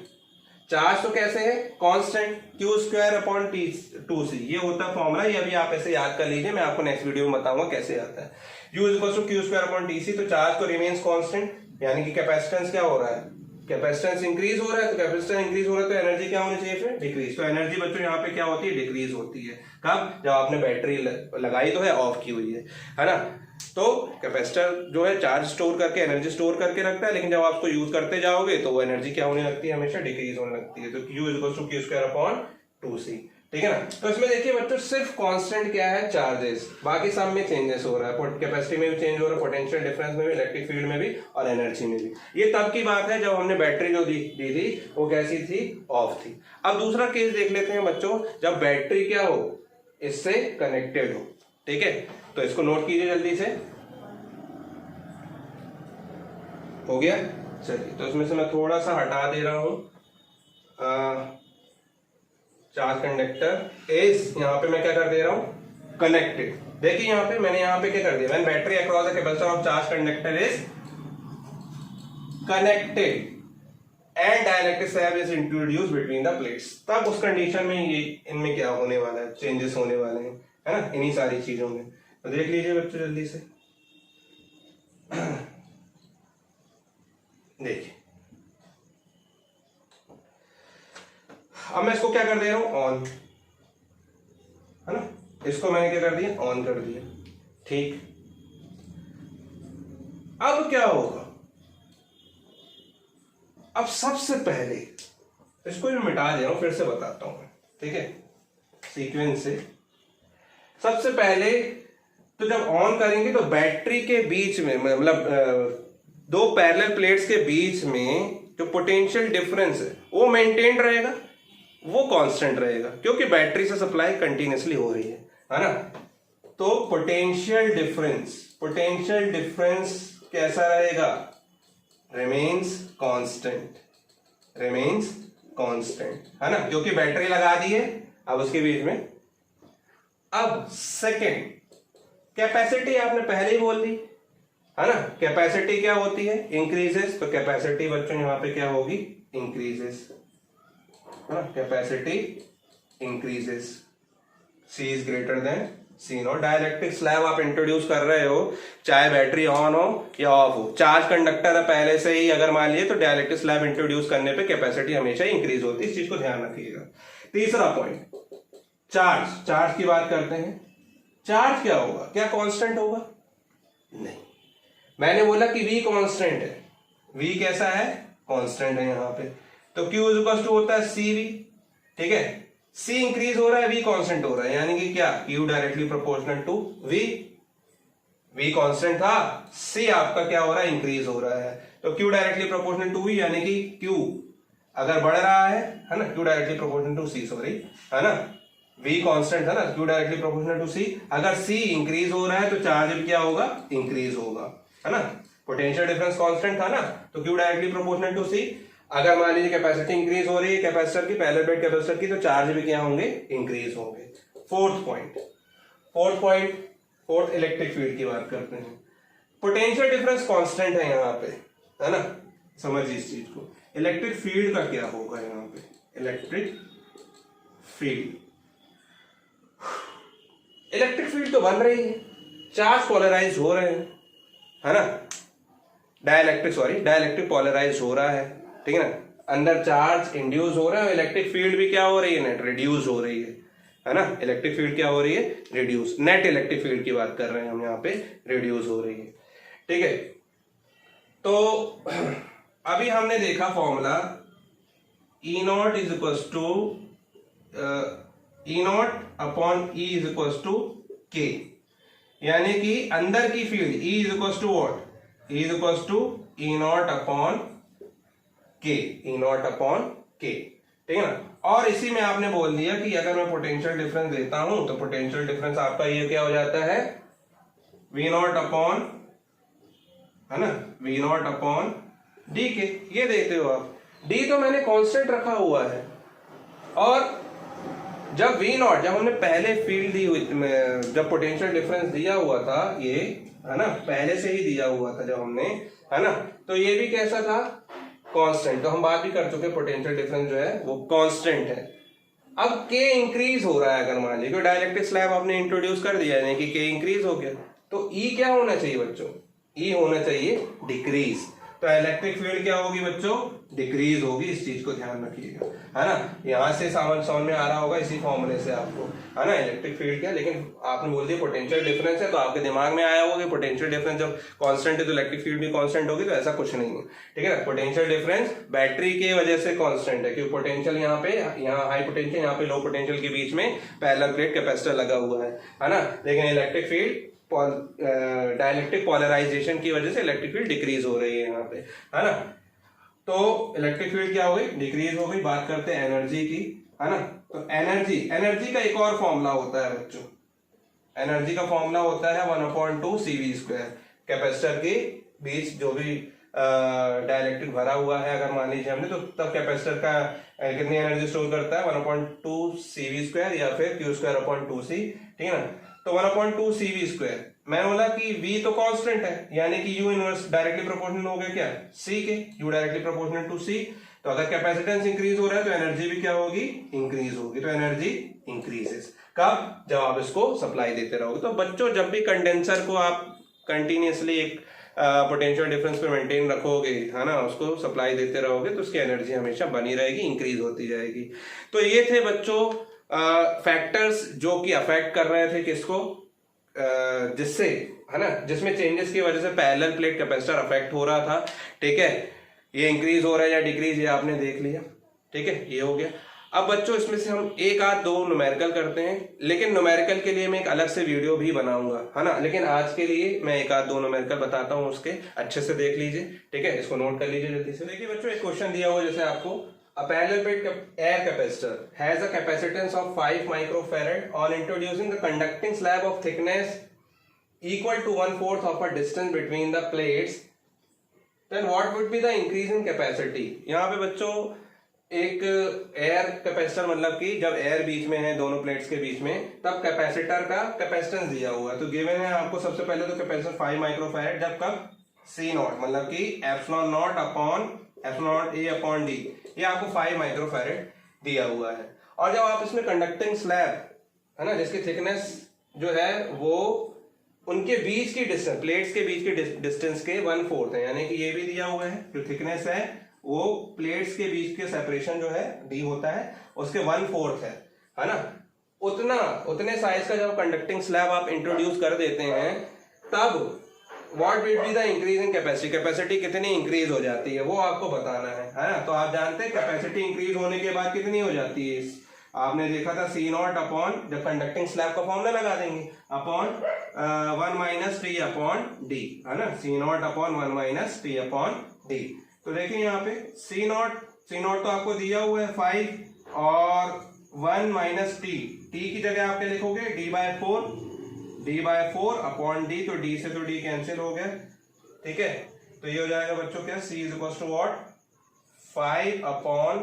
Speaker 1: चार्ज तो कैसे है, कांस्टेंट, Q²/T2C, ये होता है फॉर्मूला। ये अभी आप ऐसे याद कर लीजिए, मैं आपको नेक्स्ट वीडियो में बताऊंगा कैसे आता है। U = Q²/TC, तो चार्ज तो रिमेन्स कांस्टेंट, यानी कि कैपेसिटेंस क्या हो रहा है, कैपेसिटेंस इंक्रीज हो रहा है। तो कैपेसिटेंस इंक्रीज हो रहा है तो एनर्जी क्या होनी चाहिए, फिर डिक्रीज। तो एनर्जी बच्चों यहाँ पे क्या होती है, डिक्रीज होती है। कब, जब आपने बैटरी लगाई तो है, ऑफ की हुई है ना। तो कैपेसिटर जो है चार्ज स्टोर करके, एनर्जी स्टोर करके रखता है, लेकिन जब आप उसको यूज करते जाओगे तो वो एनर्जी क्या होने लगती है, हमेशा डिक्रीज होने लगती है। तो Q = Q²/2C, ठीक है ना। तो इसमें देखिए बच्चों सिर्फ कांस्टेंट क्या है, चार्जेस, बाकी सब में चेंजेस हो रहा है, कैपेसिटी में भी चेंज हो रहा है, पोटेंशियल डिफरेंस में भी, इलेक्ट्रिक फील्ड में भी और एनर्जी में भी। ये तब की बात है जब हमने बैटरी जो दी थी वो कैसी थी, ऑफ थी। अब दूसरा केस देख लेते हैं बच्चों, जब बैटरी क्या हो, इससे कनेक्टेड हो, ठीक है। तो इसको नोट कीजिए जल्दी से, हो गया। चलिए तो इसमें से मैं थोड़ा सा हटा दे रहा हूं, चार्ज कंडक्टर इज, यहां पे मैं क्या कर दे रहा हूं, कनेक्टेड। देखिए यहां पे मैंने यहां पे क्या कर दिया, when battery across the capacitor of charge conductor is connected and dielectric slab is introduce between the plates, तब उस कंडीशन में ये इनमें क्या होने वाला है, चेंजेस होने वाले हैं, है ना, इन्हीं सारी चीजों में। तो देख लीजिए बच्चों जल्दी से, देखिए अब मैं इसको क्या कर दे रहा हूं, ऑन, है ना, इसको मैंने क्या कर दिया, ऑन कर दिया, ठीक। अब क्या होगा, अब सबसे पहले इसको भी मिटा दे रहा हूं, फिर से बताता हूं मैं, ठीक है, सीक्वेंस से। सबसे पहले तो जब ऑन करेंगे तो बैटरी के बीच में, मतलब दो पैरेलल प्लेट्स के बीच में जो पोटेंशियल डिफरेंस है वो मेंटेन रहेगा, वो कांस्टेंट रहेगा, क्योंकि बैटरी से सप्लाई कंटिन्यूसली हो रही है ना। तो पोटेंशियल डिफरेंस कैसा रहेगा, रिमेन्स कांस्टेंट, है ना, क्योंकि बैटरी लगा दी है अब उसके बीच में। अब सेकंड, कैपेसिटी आपने पहले ही बोल दी, है ना, कैपेसिटी क्या होती है, इंक्रीजेस, तो कैपेसिटी बच्चों यहां पे क्या होगी, increases, capacity increases, C is greater than C not. Dielectric slab आप इंट्रोड्यूस कर रहे हो, चाहे बैटरी ऑन हो या ऑफ हो, चार्ज कंडक्टर है पहले से ही अगर मान लिए, तो डाइलेक्ट्रिक स्लैब इंट्रोड्यूस करने पे कैपेसिटी हमेशा इंक्रीज होती है, इस चीज को ध्यान रखिएगा। तीसरा पॉइंट, चार्ज की बात करते हैं। चार्ज क्या होगा, क्या कांस्टेंट होगा, नहीं, मैंने बोला कि V कांस्टेंट है, V कैसा है, कांस्टेंट है यहाँ पे, तो Q इक्वल टू होता है CV, ठीक है, C इंक्रीज हो रहा है, V कांस्टेंट हो रहा है, यानी कि क्या, Q directly proportional to V constant था, C आपका क्या हो रहा है, इंक्रीज हो रहा है, तो Q directly proportional to V, यानी कि Q अगर बढ़ रहा है ना, Q directly proportional to C, sorry, है ना, V कांस्टेंट है ना, Q directly proportional to C, अगर C इंक्रीज हो रहा है तो चार्ज भी क्या होगा, इंक्रीज होगा, है ना। पोटेंशियल डिफरेंस कांस्टेंट था ना, तो Q directly proportional to C, अगर मान लीजिए कैपेसिटी इंक्रीज हो रही है कैपेसिटर की, पैरेलल प्लेट कैपेसिटर की, तो चार्ज भी क्या होंगे, इंक्रीज होंगे। फोर्थ इलेक्ट्रिक फील्ड की बात करते हैं। पोटेंशियल डिफरेंस कांस्टेंट है यहाँ पे, है ना, समझिए इस चीज को। इलेक्ट्रिक फील्ड का क्या होगा यहाँ पे, इलेक्ट्रिक फील्ड तो बन रही है, चार्ज पोलराइज हो रहे हैं, है ना, डाइलेक्ट्रिक पोलराइज हो रहा है, ठीक है ना, अंदर चार्ज इंड्यूस हो रहा है, इलेक्ट्रिक फील्ड भी क्या हो रही है, नेट रिड्यूस हो रही है ना, इलेक्ट्रिक फील्ड क्या हो रही है, रिड्यूस, नेट इलेक्ट्रिक फील्ड की बात कर रहे हैं हम यहाँ पे, रिड्यूस हो रही है, ठीक है। तो अभी हमने देखा formula, E not is equal to E not upon E is equal to K, यानी कि अंदर की field E is equal to what, E is equal to E not upon K, ठीक है ना। और इसी में आपने बोल दिया कि अगर मैं पोटेंशियल डिफरेंस देता हूं तो पोटेंशियल डिफरेंस आपका ये क्या हो जाता है, V नॉट अपॉन, है ना, V नॉट अपॉन DK, ये देते हो आप, D तो मैंने कांस्टेंट रखा हुआ है, और जब V नॉट, जब हमने पहले फील्ड दी हुई, जब पोटेंशियल डिफरेंस दिया हुआ था ये, है ना, पहले से ही दिया हुआ था जब हमने, है ना, तो ये भी कैसा था, कांस्टेंट। तो हम बात भी कर चुके, पोटेंशियल डिफरेंस जो है वो कांस्टेंट है। अब K इंक्रीज हो रहा है, अगर मान लीजिए डाइलेक्ट्रिक स्लैब आपने इंट्रोड्यूस कर दिया, यानी कि K इंक्रीज हो गया, तो E क्या होना चाहिए बच्चों, E होना चाहिए डिक्रीज। तो इलेक्ट्रिक फील्ड क्या होगी बच्चों, डिक्रीज होगी। इस चीज को ध्यान रखिएगा, है ना। यहाँ से समझ में आ रहा होगा इसी फॉर्मूले से आपको, है ना। इलेक्ट्रिक फील्ड क्या, लेकिन आपने बोल दिया पोटेंशियल डिफरेंस है, तो आपके दिमाग में आया होगा कि पोटेंशियल डिफरेंस जब कांस्टेंट है तो इलेक्ट्रिक फील्ड भी कांस्टेंट होगी, तो ऐसा कुछ नहीं है, ठीक है ना। पोटेंशियल डिफरेंस बैटरी की वजह से कांस्टेंट है, क्योंकि पोटेंशियल यहाँ पे, यहाँ हाई पोटेंशियल, यहाँ पे लो पोटेंशियल के बीच में पैरेलल प्लेट कैपेसिटर लगा हुआ है ना। लेकिन इलेक्ट्रिक फील्ड डाइलेक्ट्रिक पोलराइजेशन की वजह से इलेक्ट्रिक फील्ड डिक्रीज हो रही है यहाँ पे, है ना। तो इलेक्ट्रिक फील्ड क्या हो गई, डिक्रीज हो गई। बात करते हैं एनर्जी की, है ना। तो एनर्जी का एक और फॉर्मूला होता है बच्चों, एनर्जी का फॉर्मूला होता है 1/2 CV²। कैपेसिटर के बीच जो भी डाइलेक्ट्रिक भरा हुआ है, अगर मान लीजिए हमने, तो तब कैपेसिटर का कितनी एनर्जी स्टोर करता है, 1/2 CV² या फिर Q²/2C, ठीक है ना। तो 1/2 CV², मैंने बोला कि V तो कांस्टेंट है, यानी कि U इनवर्स डायरेक्टली प्रोपोर्शनल हो गया क्या, C के, U directly proportional to C। तो अगर कैपेसिटेंस इंक्रीज हो रहा है तो एनर्जी भी क्या होगी, इंक्रीज होगी। तो एनर्जी इंक्रीजेस कब, जब आप इसको सप्लाई देते रहोगे। तो बच्चों जब भी कंडेंसर को आप कंटिन्यूसली एक पोटेंशियल डिफरेंस पे मेंटेन रखोगे, है ना, उसको सप्लाई देते रहोगे, तो उसकी एनर्जी हमेशा बनी रहेगी, इंक्रीज होती जाएगी। तो ये थे बच्चों फैक्टर्स जो कि अफेक्ट कर रहे थे किसको, जिससे, है ना, जिसमें चेंजेस की वजह से पैरेलल प्लेट कैपेसिटर अफेक्ट हो रहा था, ठीक है। ये इंक्रीज हो रहा है या डिक्रीज, ये आपने देख लिया, ठीक है, ये हो गया। अब बच्चों इसमें से हम एक आध दो न्यूमेरिकल करते हैं, लेकिन न्यूमेरिकल के लिए मैं एक अलग से वीडियो भी बनाऊंगा, है ना। लेकिन आज के लिए मैं एक आध दो न्यूमेरिकल बताता हूं, उसके अच्छे से देख लीजिए, ठीक है। इसको नोट कर लीजिए जल्दी से। देखिए बच्चों, एक क्वेश्चन दिया हुआ जैसे आपको, a parallel plate air capacitor has a capacitance of 5 microfarad. On introducing the conducting slab of thickness equal to 1/4 of a distance between the plates, then what would be the increase in capacity? यहाँ पे बच्चों एक air capacitor, मतलब कि जब air बीच में है दोनों प्लेट्स के बीच में, तब कैपेसिटर का कैपेसिटेंस दिया हुआ है। तो गिवन है आपको सबसे पहले तो कैपेसिटर 5 माइक्रोफैराड, जब कब, C0, मतलब कि epsilon not upon epsilon A upon D, ये आपको 5 माइक्रोफैराड दिया हुआ है। और जब आप इसमें कंडक्टिंग स्लैब, है ना, जिसकी थिकनेस जो है वो उनके बीच की डिस्टेंस, प्लेट्स के बीच की डिस्टेंस के 1/4 है, यानी कि ये भी दिया हुआ है, जो थिकनेस है वो प्लेट्स के बीच के सेपरेशन जो है D होता है, उसके 1/4 है ना। उतने साइज का जब कंडक्टिंग स्लैब आप इंट्रोड्यूस कर देते हैं, तब what will be the increase in capacity, capacity कितनी इंक्रीज हो जाती है, वो आपको बताना है ना। तो आप जानते हैं कैपेसिटी इंक्रीज होने के बाद कितनी हो जाती है, आपने देखा था C0 अपॉन, जब कंडक्टिंग स्लैब का फॉर्मूला लगा देंगे, अपॉन 1 - T अपॉन D, है ना। C0 upon 1 - T upon D। तो देखिए यहाँ पे C0 तो आपको दिया हुआ है 5, और 1 - T की जगह आप क्या लिखोगे, D/4 अपॉन D। तो D से तो D कैंसिल हो गया, ठीक है। तो ये हो जाएगा बच्चों क्या, C is equal to what, 5 upon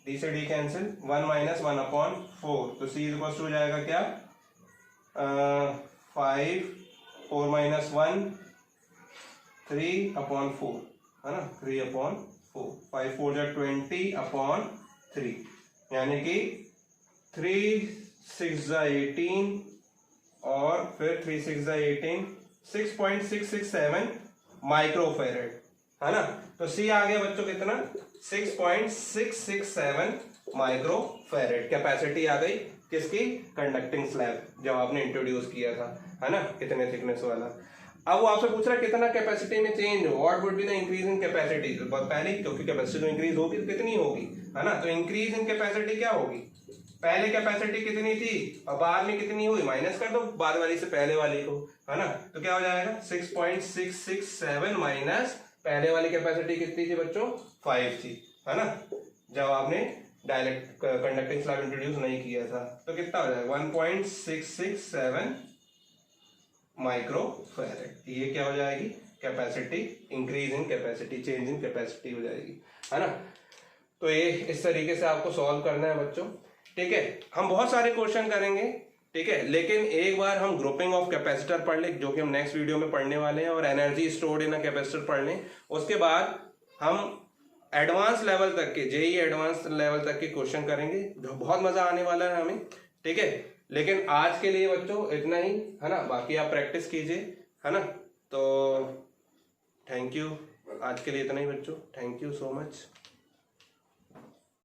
Speaker 1: D से D कैंसिल, 1 - 1 अपॉन 4। तो C इज इक्वल टू हो जाएगा क्या, 5, 4 - 1, 3 अपॉन 4, है ना, 3 अपॉन 4, 5 4 जा 20 अपॉन 3, यानी कि 3 6 जा 18, और फिर 3 6 जा 18, 6.667 माइक्रोफैराड, है ना। तो C आ गया बच्चों कितना, 6.667 माइक्रोफैराड कैपेसिटी आ गई किसकी, कंडक्टिंग स्लैब, जब आपने इंट्रोड्यूस किया था, है ना, कितने थिकनेस वाला। अब वो आपसे पूछ रहा है कितना कैपेसिटी में change, what would be the increase in capacity. तो पहले क्योंकि कैपेसिटी तो इंक्रीज होगी तो कितनी होगी, है ना। तो इंक्रीज इन कैपेसिटी क्या होगी, पहले कैपेसिटी कितनी थी और बाद में कितनी हुई, माइनस कर दो बाद वाली से पहले वाली को, है ना। तो क्या हो जाएगा, 6.667 माइनस पहले वाली कैपेसिटी कितनी थी बच्चों, 5 थी, है ना, जब आपने डायरेक्ट कंडक्टिंग स्लैब इंट्रोड्यूस नहीं किया था। तो कितना हो जाएगा, 1.667 माइक्रोफैराड। ये क्या हो जाएगी, capacity increase in capacity, change in capacity हो जाएगी, है ना। तो ये इस तरीके से आपको सॉल्व करना है बच्चों, ठीक है। हम बहुत सारे क्वेश्चन करेंगे, ठीक है, लेकिन एक बार हम ग्रुपिंग ऑफ कैपेसिटर पढ़ लें, जो कि हम नेक्स्ट वीडियो में पढ़ने वाले हैं, और energy stored in a capacitor पढ़ लें। उसके बाद हम एडवांस लेवल तक के, जेई एडवांस लेवल तक के क्वेश्चन करेंगे, बहुत मजा आने वाला है हमें, ठीक है। लेकिन आज के लिए बच्चों इतना ही, है ना, बाकी आप प्रैक्टिस कीजिए, है ना। तो थैंक यू। आज के लिए इतना ही बच्चों, थैंक यू सो मच।